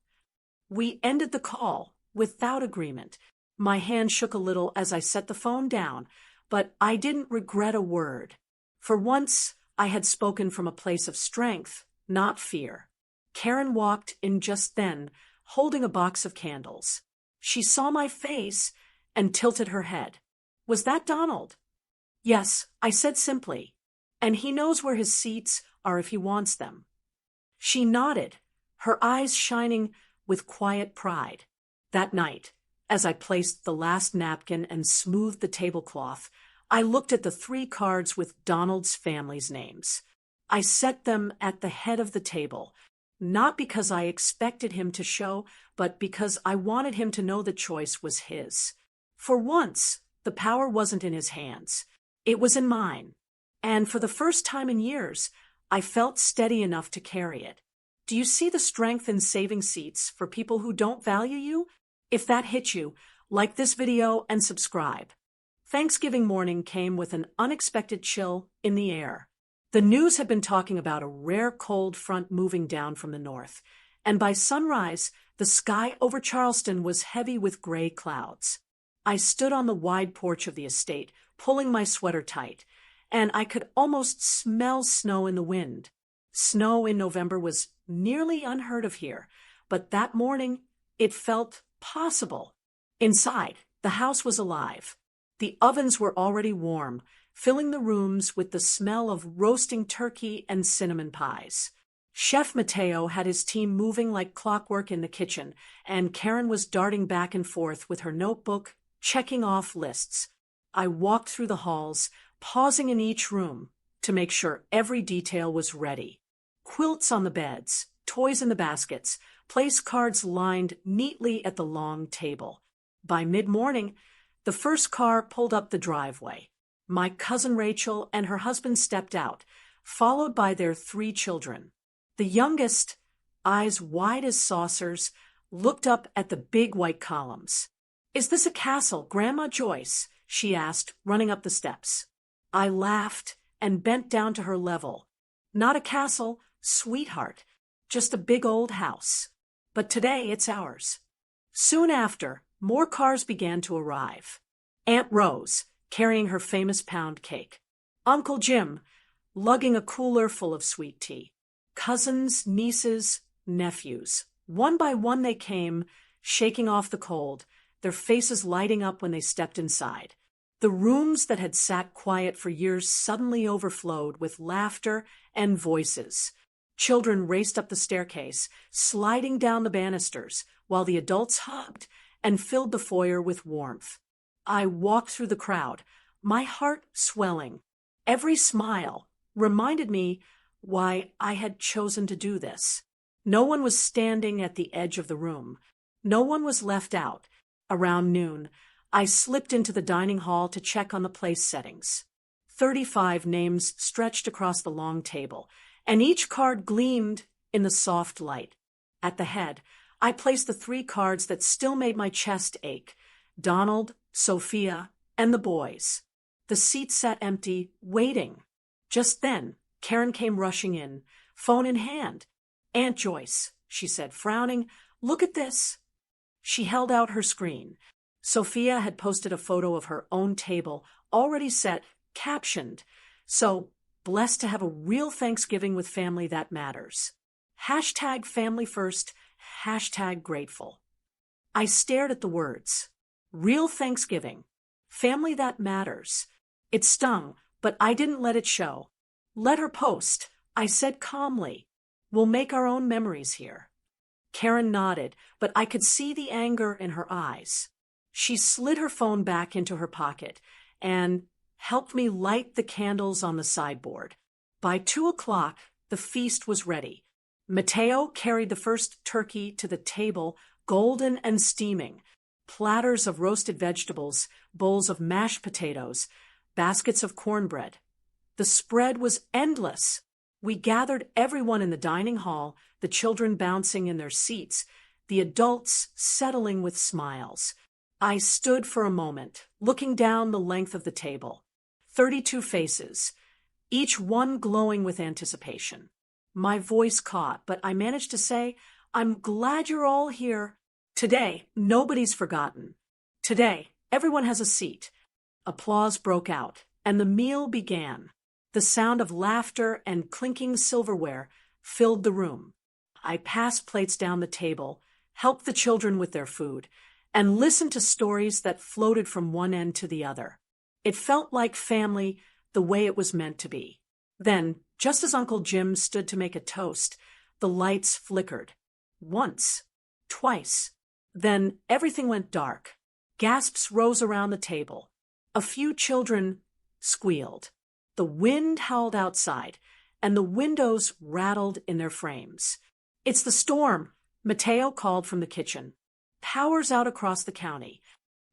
S1: We ended the call without agreement. My hand shook a little as I set the phone down, but I didn't regret a word. For once, I had spoken from a place of strength, not fear. Karen walked in just then, holding a box of candles. She saw my face and tilted her head. "Was that Donald?" "Yes," I said simply. "And he knows where his seats are if he wants them." She nodded, her eyes shining with quiet pride. That night, As I placed the last napkin and smoothed the tablecloth, I looked at the 3 cards with Donald's family's names. I set them at the head of the table, not because I expected him to show, but because I wanted him to know the choice was his. For once, the power wasn't in his hands. It was in mine. And for the first time in years, I felt steady enough to carry it. Do you see the strength in saving seats for people who don't value you? If that hit you, like this video and subscribe. Thanksgiving morning came with an unexpected chill in the air. The news had been talking about a rare cold front moving down from the north, and by sunrise, the sky over Charleston was heavy with gray clouds. I stood on the wide porch of the estate, pulling my sweater tight, and I could almost smell snow in the wind. Snow in November was nearly unheard of here, but that morning it felt possible. Inside, the house was alive. The ovens were already warm, filling the rooms with the smell of roasting turkey and cinnamon pies. Chef Mateo had his team moving like clockwork in the kitchen, and Karen was darting back and forth with her notebook, checking off lists. I walked through the halls, pausing in each room to make sure every detail was ready. Quilts on the beds, toys in the baskets, place cards lined neatly at the long table. By mid-morning, the first car pulled up the driveway. My cousin Rachel and her husband stepped out, followed by their 3 children. The youngest, eyes wide as saucers, looked up at the big white columns. "Is this a castle, Grandma Joyce?" she asked, running up the steps. I laughed and bent down to her level. "Not a castle, sweetheart, just a big old house. But today it's ours." Soon after, more cars began to arrive. Aunt Rose, carrying her famous pound cake. Uncle Jim, lugging a cooler full of sweet tea. Cousins, nieces, nephews. One by one they came, shaking off the cold, their faces lighting up when they stepped inside. The rooms that had sat quiet for years suddenly overflowed with laughter and voices. Children raced up the staircase, sliding down the banisters, while the adults hugged and filled the foyer with warmth. I walked through the crowd, my heart swelling. Every smile reminded me why I had chosen to do this. No one was standing at the edge of the room. No one was left out. Around noon, I slipped into the dining hall to check on the place settings. 35 names stretched across the long table, and each card gleamed in the soft light. At the head, I placed the 3 cards that still made my chest ache: Donald, Sophia, and the boys. The seat sat empty, waiting. Just then, Karen came rushing in, phone in hand. "Aunt Joyce," she said, frowning, "look at this." She held out her screen. Sophia had posted a photo of her own table, already set, captioned, "So, blessed to have a real Thanksgiving with family that matters. Hashtag family first, hashtag grateful." I stared at the words. Real Thanksgiving. Family that matters. It stung, but I didn't let it show. "Let her post," I said calmly. "We'll make our own memories here." Karen nodded, but I could see the anger in her eyes. She slid her phone back into her pocket and helped me light the candles on the sideboard. By 2 o'clock, the feast was ready. Mateo carried the first turkey to the table, golden and steaming. Platters of roasted vegetables, bowls of mashed potatoes, baskets of cornbread. The spread was endless. We gathered everyone in the dining hall, the children bouncing in their seats, the adults settling with smiles. I stood for a moment, looking down the length of the table. 32 faces, each one glowing with anticipation. My voice caught, but I managed to say, "I'm glad you're all here. Today, nobody's forgotten. Today, everyone has a seat." Applause broke out, and the meal began. The sound of laughter and clinking silverware filled the room. I passed plates down the table, helped the children with their food, and listened to stories that floated from one end to the other. It felt like family the way it was meant to be. Then, just as Uncle Jim stood to make a toast, the lights flickered. Once, twice. Then everything went dark. Gasps rose around the table. A few children squealed. The wind howled outside, and the windows rattled in their frames. "It's the storm," Mateo called from the kitchen. "Power's out across the county."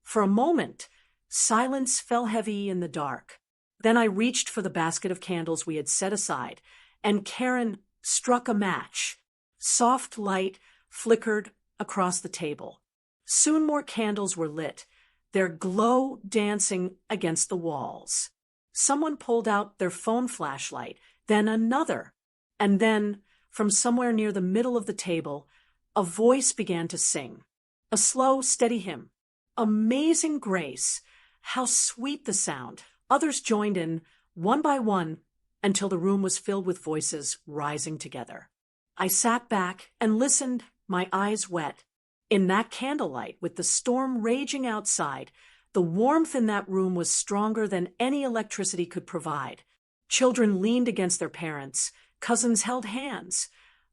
S1: For a moment, silence fell heavy in the dark. Then I reached for the basket of candles we had set aside, and Karen struck a match. Soft light flickered across the table. Soon more candles were lit, their glow dancing against the walls. Someone pulled out their phone flashlight, then another, and then, from somewhere near the middle of the table, a voice began to sing. A slow, steady hymn. Amazing grace. How sweet the sound. Others joined in, one by one, until the room was filled with voices rising together. I sat back and listened, my eyes wet. In that candlelight, with the storm raging outside, the warmth in that room was stronger than any electricity could provide. Children leaned against their parents, cousins held hands,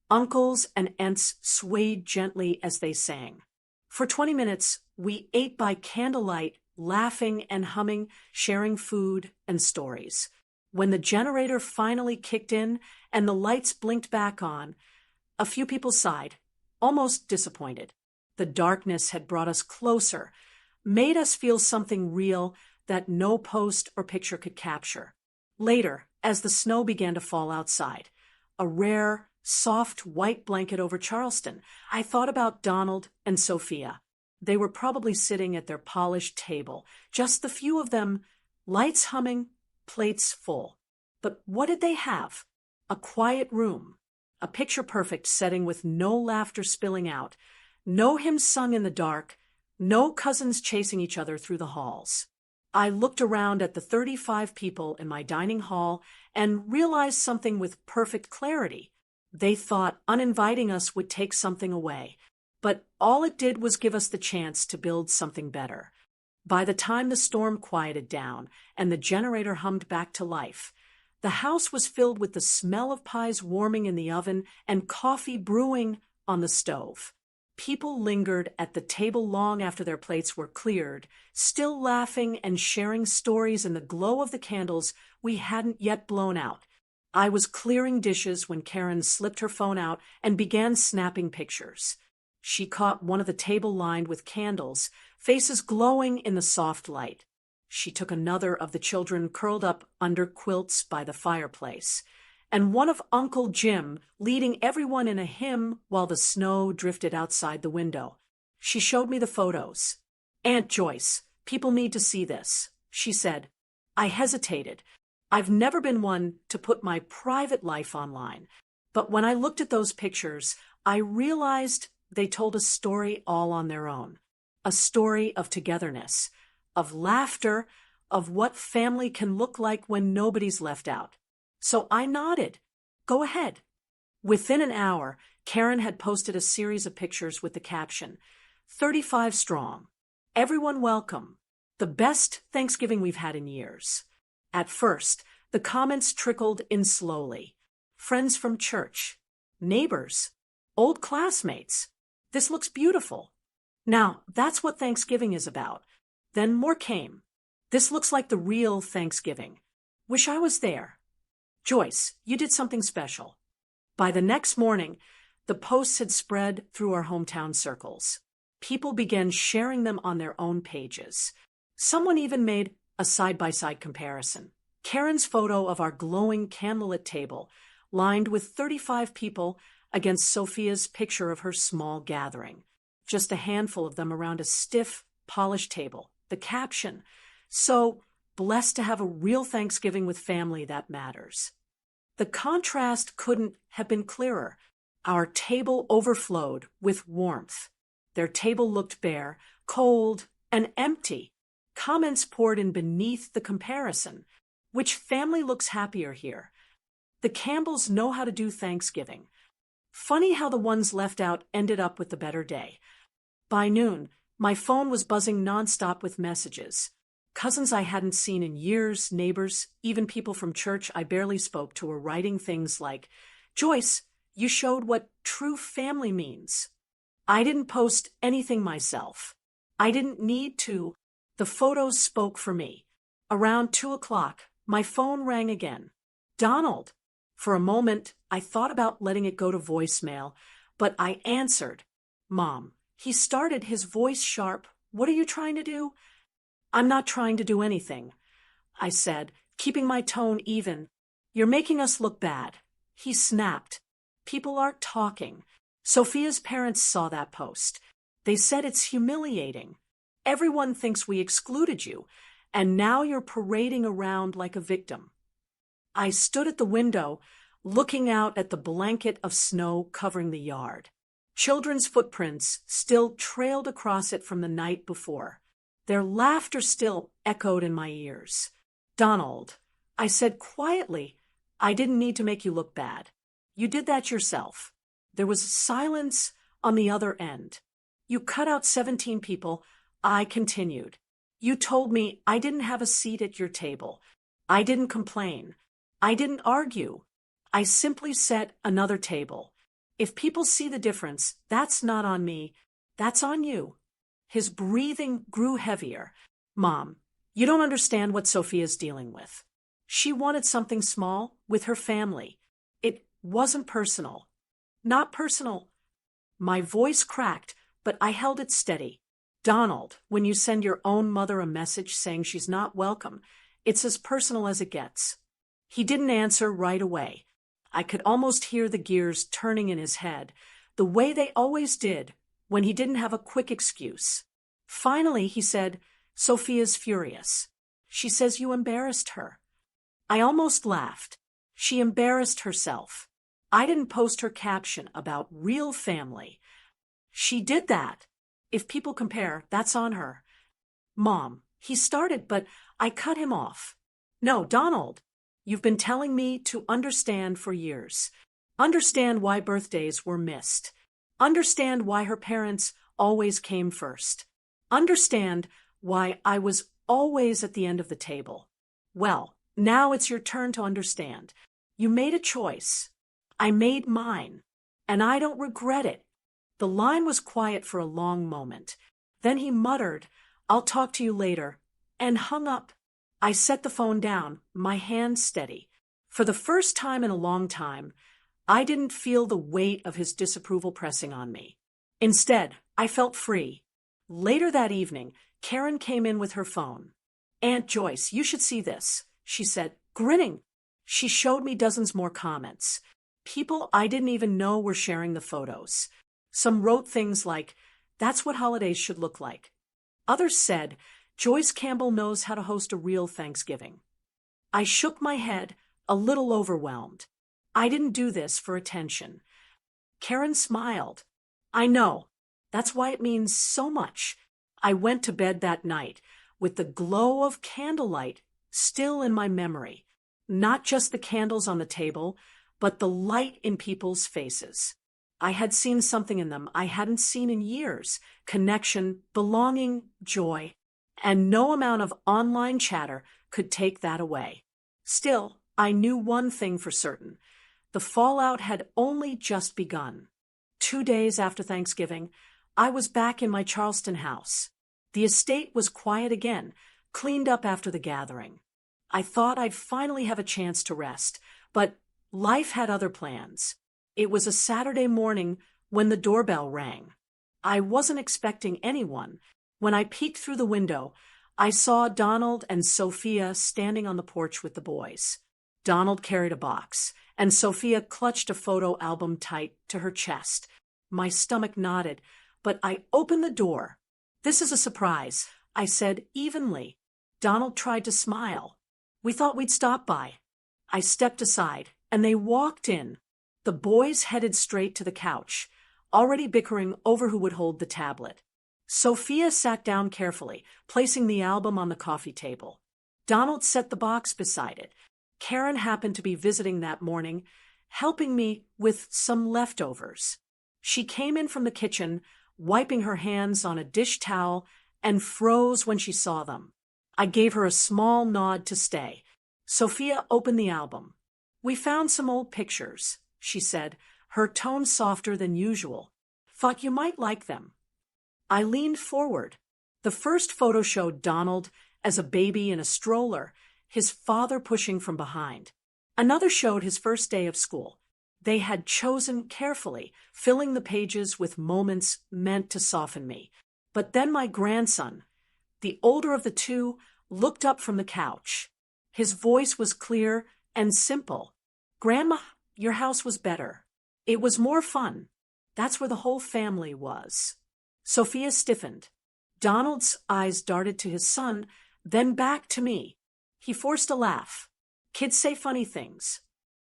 S1: uncles and aunts swayed gently as they sang. For 20 minutes, we ate by candlelight, laughing and humming, sharing food and stories. When the generator finally kicked in and the lights blinked back on, a few people sighed, almost disappointed. The darkness had brought us closer, made us feel something real that no post or picture could capture. Later, as the snow began to fall outside, a rare, soft white blanket over Charleston, I thought about Donald and Sophia. They were probably sitting at their polished table, just the few of them, lights humming, plates full. But what did they have? A quiet room, a picture-perfect setting with no laughter spilling out, no hymns sung in the dark, no cousins chasing each other through the halls. I looked around at the 35 people in my dining hall and realized something with perfect clarity. They thought uninviting us would take something away, but all it did was give us the chance to build something better. By the time the storm quieted down and the generator hummed back to life, the house was filled with the smell of pies warming in the oven and coffee brewing on the stove. People lingered at the table long after their plates were cleared, still laughing and sharing stories in the glow of the candles we hadn't yet blown out. I was clearing dishes when Karen slipped her phone out and began snapping pictures. She caught one of the table lined with candles, faces glowing in the soft light. She took another of the children curled up under quilts by the fireplace, and one of Uncle Jim leading everyone in a hymn while the snow drifted outside the window. She showed me the photos. "Aunt Joyce, people need to see this," she said. I hesitated. I've never been one to put my private life online, but when I looked at those pictures, I realized they told a story all on their own. A story of togetherness, of laughter, of what family can look like when nobody's left out. So I nodded. "Go ahead." Within an hour, Karen had posted a series of pictures with the caption, 35 strong. Everyone welcome. The best Thanksgiving we've had in years. At first, the comments trickled in slowly. Friends from church, neighbors, old classmates. "This looks beautiful." "Now, that's what Thanksgiving is about." Then more came. "This looks like the real Thanksgiving. Wish I was there." "Joyce, you did something special." By the next morning, the posts had spread through our hometown circles. People began sharing them on their own pages. Someone even made a side-by-side comparison. Karen's photo of our glowing candlelit table, lined with 35 people, against Sophia's picture of her small gathering. Just a handful of them around a stiff, polished table. The caption, "So blessed to have a real Thanksgiving with family that matters." The contrast couldn't have been clearer. Our table overflowed with warmth. Their table looked bare, cold, and empty. Comments poured in beneath the comparison. Which family looks happier here? The Campbells know how to do Thanksgiving. Funny how the ones left out ended up with the better day. By noon, my phone was buzzing nonstop with messages. Cousins I hadn't seen in years, neighbors, even people from church I barely spoke to were writing things like, "Joyce, you showed what true family means." I didn't post anything myself. I didn't need to. The photos spoke for me. Around 2 o'clock, my phone rang again. Donald. For a moment, I thought about letting it go to voicemail, but I answered. Mom. He started, his voice sharp. What are you trying to do? I'm not trying to do anything, I said, keeping my tone even. You're making us look bad. He snapped. People aren't talking. Sophia's parents saw that post. They said it's humiliating. Everyone thinks we excluded you, and now you're parading around like a victim. I stood at the window, looking out at the blanket of snow covering the yard. Children's footprints still trailed across it from the night before. Their laughter still echoed in my ears. Donald, I said quietly, I didn't need to make you look bad. You did that yourself. There was silence on the other end. You cut out 17 people. I continued. You told me I didn't have a seat at your table. I didn't complain. I didn't argue. I simply set another table. If people see the difference, that's not on me. That's on you. His breathing grew heavier. Mom, you don't understand what Sophia's dealing with. She wanted something small with her family. It wasn't personal. Not personal. My voice cracked, but I held it steady. Donald, when you send your own mother a message saying she's not welcome, it's as personal as it gets. He didn't answer right away. I could almost hear the gears turning in his head, the way they always did when he didn't have a quick excuse. Finally, he said, Sophia's furious. She says you embarrassed her. I almost laughed. She embarrassed herself. I didn't post her caption about real family. She did that. If people compare, that's on her. Mom, he started, but I cut him off. No, Donald, you've been telling me to understand for years. Understand why birthdays were missed. Understand why her parents always came first. Understand why I was always at the end of the table. Well, now it's your turn to understand. You made a choice. I made mine, and I don't regret it. The line was quiet for a long moment. Then he muttered, I'll talk to you later, and hung up. I set the phone down, my hand steady. For the first time in a long time, I didn't feel the weight of his disapproval pressing on me. Instead, I felt free. Later that evening, Karen came in with her phone. Aunt Joyce, you should see this, she said, grinning. She showed me dozens more comments. People I didn't even know were sharing the photos. Some wrote things like, that's what holidays should look like. Others said, Joyce Campbell knows how to host a real Thanksgiving. I shook my head, a little overwhelmed. I didn't do this for attention. Karen smiled. I know. That's why it means so much. I went to bed that night with the glow of candlelight still in my memory. Not just the candles on the table, but the light in people's faces. I had seen something in them I hadn't seen in years. Connection, belonging, joy. And no amount of online chatter could take that away. Still, I knew one thing for certain. The fallout had only just begun. 2 days after Thanksgiving, I was back in my Charleston house. The estate was quiet again, cleaned up after the gathering. I thought I'd finally have a chance to rest, but life had other plans. It was a Saturday morning when the doorbell rang. I wasn't expecting anyone. When I peeked through the window, I saw Donald and Sophia standing on the porch with the boys. Donald carried a box, and Sophia clutched a photo album tight to her chest. My stomach knotted, but I opened the door. This is a surprise, I said evenly. Donald tried to smile. We thought we'd stop by. I stepped aside, and they walked in. The boys headed straight to the couch, already bickering over who would hold the tablet. Sophia sat down carefully, placing the album on the coffee table. Donald set the box beside it. Karen happened to be visiting that morning, helping me with some leftovers. She came in from the kitchen, wiping her hands on a dish towel, and froze when she saw them. I gave her a small nod to stay. Sophia opened the album. We found some old pictures, she said, her tone softer than usual. Thought you might like them. I leaned forward. The first photo showed Donald as a baby in a stroller, his father pushing from behind. Another showed his first day of school. They had chosen carefully, filling the pages with moments meant to soften me. But then my grandson, the older of the two, looked up from the couch. His voice was clear and simple. "Grandma, your house was better. It was more fun. That's where the whole family was." Sophia stiffened. Donald's eyes darted to his son, then back to me. He forced a laugh. "Kids say funny things."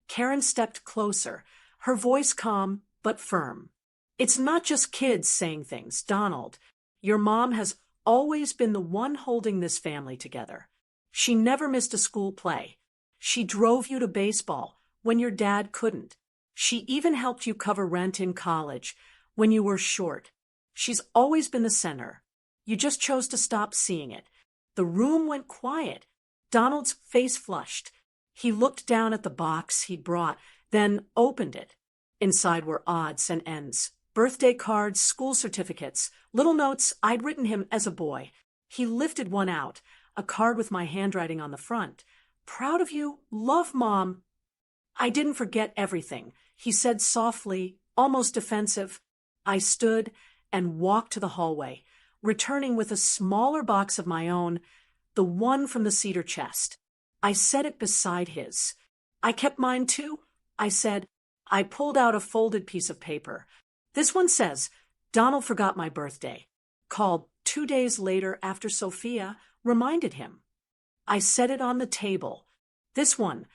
S1: Karen stepped closer, her voice calm but firm. "It's not just kids saying things, Donald. Your mom has always been the one holding this family together. She never missed a school play. She drove you to baseball when your dad couldn't. She even helped you cover rent in college when you were short. She's always been the center. You just chose to stop seeing it." The room went quiet. Donald's face flushed. He looked down at the box he'd brought, then opened it. Inside were odds and ends, birthday cards, school certificates, little notes I'd written him as a boy. He lifted one out, a card with my handwriting on the front. "Proud of you, love, Mom." "I didn't forget everything," he said softly, almost defensive. I stood and walked to the hallway, returning with a smaller box of my own, the one from the cedar chest. I set it beside his. "I kept mine too," I said. I pulled out a folded piece of paper. "This one says, 'Donald forgot my birthday. Called 2 days later after Sophia reminded him.'" I set it on the table. "This one,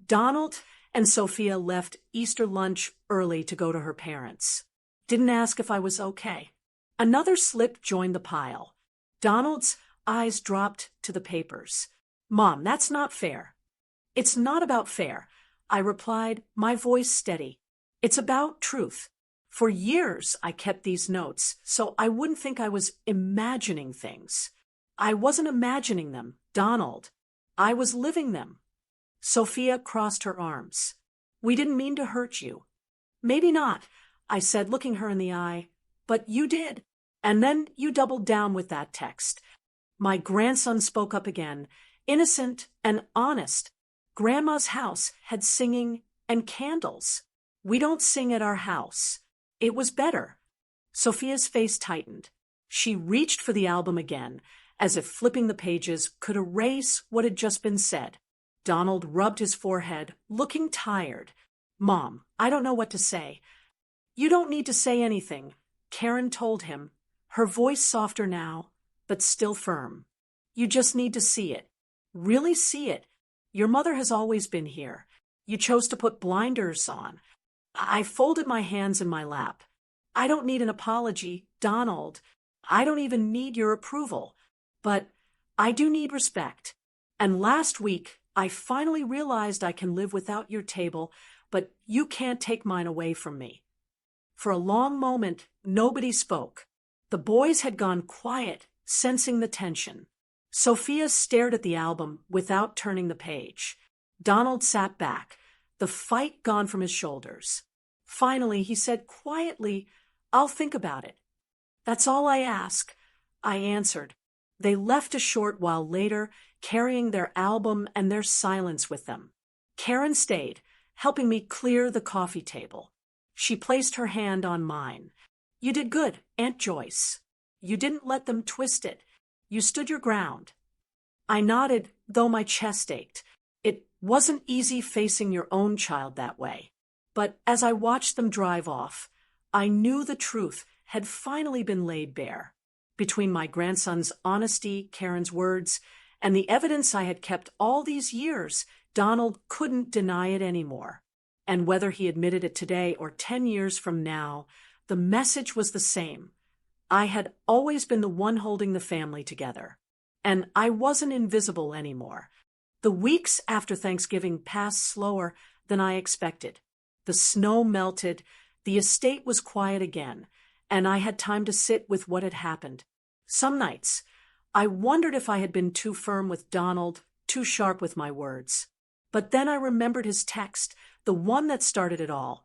S1: Donald and Sophia left Easter lunch early to go to her parents. Didn't ask if I was okay." Another slip joined the pile. Donald's eyes dropped to the papers. "Mom, that's not fair." "It's not about fair," I replied, my voice steady. "It's about truth. For years I kept these notes, so I wouldn't think I was imagining things. I wasn't imagining them, Donald. I was living them." Sophia crossed her arms. "We didn't mean to hurt you." "Maybe not," I said, looking her in the eye. "But you did. And then you doubled down with that text." My grandson spoke up again, innocent and honest. "Grandma's house had singing and candles. We don't sing at our house. It was better." Sophia's face tightened. She reached for the album again, as if flipping the pages could erase what had just been said. Donald rubbed his forehead, looking tired. "Mom, I don't know what to say." "You don't need to say anything," Karen told him, her voice softer now, but still firm. "You just need to see it. Really see it. Your mother has always been here. You chose to put blinders on." I folded my hands in my lap. "I don't need an apology, Donald. I don't even need your approval. But I do need respect. And last week, I finally realized I can live without your table, but you can't take mine away from me." For a long moment, nobody spoke. The boys had gone quiet, sensing the tension. Sophia stared at the album without turning the page. Donald sat back, the fight gone from his shoulders. Finally, he said quietly, "I'll think about it." "That's all I ask," I answered. They left a short while later, carrying their album and their silence with them. Karen stayed, helping me clear the coffee table. She placed her hand on mine. "You did good, Aunt Joyce. You didn't let them twist it. You stood your ground." I nodded, though my chest ached. It wasn't easy facing your own child that way. But as I watched them drive off, I knew the truth had finally been laid bare. Between my grandson's honesty, Karen's words, and the evidence I had kept all these years, Donald couldn't deny it anymore. And whether he admitted it today or 10 years from now, the message was the same. I had always been the one holding the family together. And I wasn't invisible anymore. The weeks after Thanksgiving passed slower than I expected. The snow melted, the estate was quiet again, and I had time to sit with what had happened. Some nights, I wondered if I had been too firm with Donald, too sharp with my words. But then I remembered his text, the one that started it all,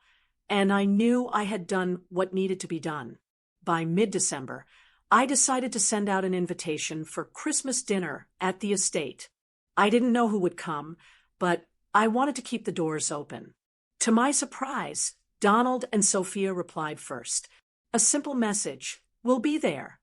S1: and I knew I had done what needed to be done. By mid-December, I decided to send out an invitation for Christmas dinner at the estate. I didn't know who would come, but I wanted to keep the doors open. To my surprise, Donald and Sophia replied first. A simple message, "We'll be there."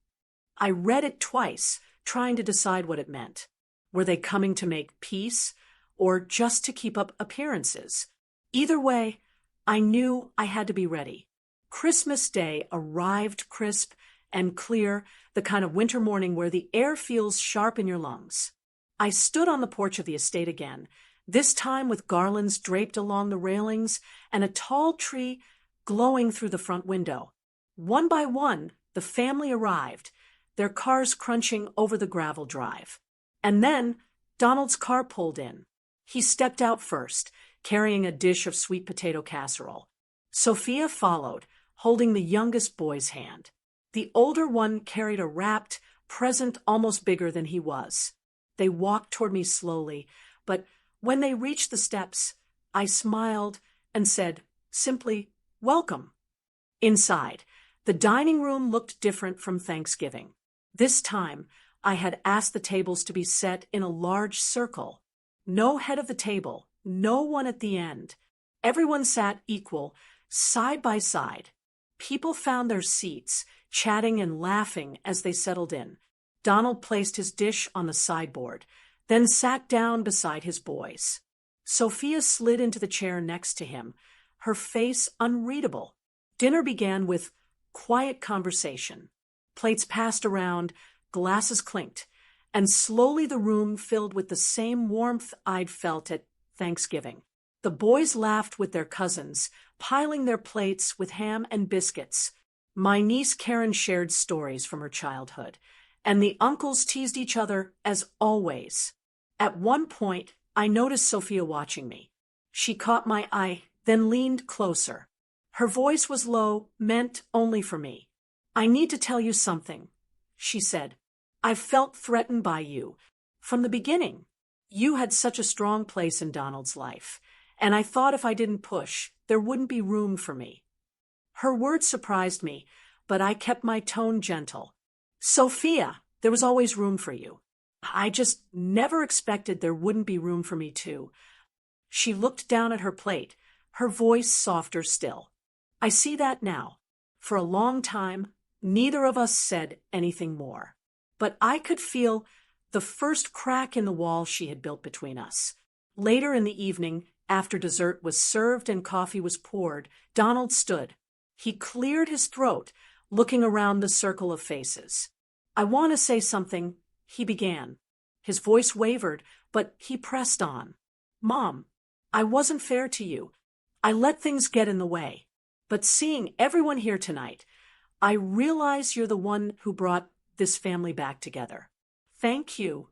S1: I read it twice, trying to decide what it meant. Were they coming to make peace, or just to keep up appearances? Either way, I knew I had to be ready. Christmas Day arrived crisp and clear, the kind of winter morning where the air feels sharp in your lungs. I stood on the porch of the estate again, this time with garlands draped along the railings and a tall tree glowing through the front window. One by one, the family arrived, their cars crunching over the gravel drive. And then Donald's car pulled in. He stepped out first, carrying a dish of sweet potato casserole. Sophia followed, holding the youngest boy's hand. The older one carried a wrapped present almost bigger than he was. They walked toward me slowly, but when they reached the steps, I smiled and said, simply, "Welcome." Inside, the dining room looked different from Thanksgiving. This time, I had asked the tables to be set in a large circle. No head of the table, no one at the end. Everyone sat equal, side by side. People found their seats, chatting and laughing as they settled in. Donald placed his dish on the sideboard, then sat down beside his boys. Sophia slid into the chair next to him, her face unreadable. Dinner began with quiet conversation. Plates passed around, glasses clinked, and slowly the room filled with the same warmth I'd felt at Thanksgiving. The boys laughed with their cousins, piling their plates with ham and biscuits. My niece Karen shared stories from her childhood, and the uncles teased each other as always. At one point, I noticed Sophia watching me. She caught my eye, then leaned closer. Her voice was low, meant only for me. "I need to tell you something," she said. "I've felt threatened by you. From the beginning, you had such a strong place in Donald's life, and I thought if I didn't push, there wouldn't be room for me." Her words surprised me, but I kept my tone gentle. "Sophia, there was always room for you. I just never expected there wouldn't be room for me too." She looked down at her plate, her voice softer still. "I see that now. For a long time, neither of us said anything more. But I could feel the first crack in the wall she had built between us. Later in the evening, after dessert was served and coffee was poured, Donald stood. He cleared his throat, looking around the circle of faces. "I want to say something," he began. His voice wavered, but he pressed on. "Mom, I wasn't fair to you. I let things get in the way. But seeing everyone here tonight, I realize you're the one who brought this family back together. Thank you."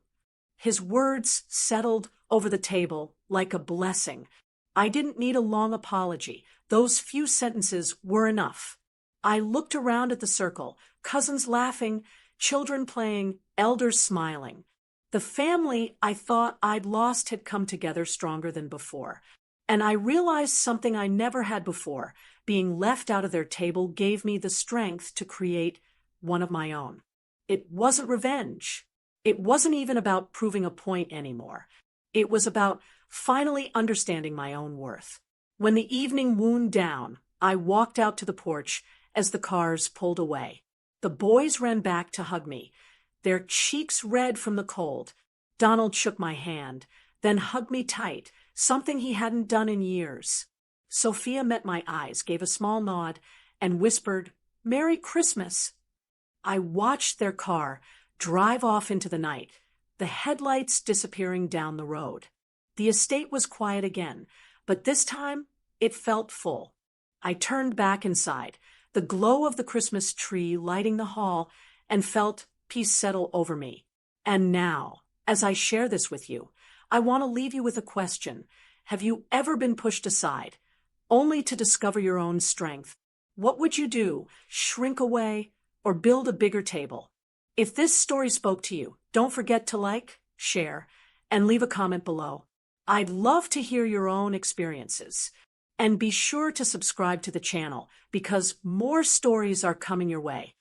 S1: His words settled over the table like a blessing. I didn't need a long apology. Those few sentences were enough. I looked around at the circle, cousins laughing, children playing, elders smiling. The family I thought I'd lost had come together stronger than before. And I realized something I never had before. Being left out of their table gave me the strength to create one of my own. It wasn't revenge. It wasn't even about proving a point anymore. It was about finally understanding my own worth. When the evening wound down, I walked out to the porch as the cars pulled away. The boys ran back to hug me, their cheeks red from the cold. Donald shook my hand, then hugged me tight, something he hadn't done in years. Sophia met my eyes, gave a small nod, and whispered, "Merry Christmas." I watched their car drive off into the night, the headlights disappearing down the road. The estate was quiet again, but this time it felt full. I turned back inside, the glow of the Christmas tree lighting the hall, and felt peace settle over me. And now, as I share this with you, I want to leave you with a question. Have you ever been pushed aside, only to discover your own strength? What would you do? Shrink away or build a bigger table? If this story spoke to you, don't forget to like, share, and leave a comment below. I'd love to hear your own experiences. And be sure to subscribe to the channel because more stories are coming your way.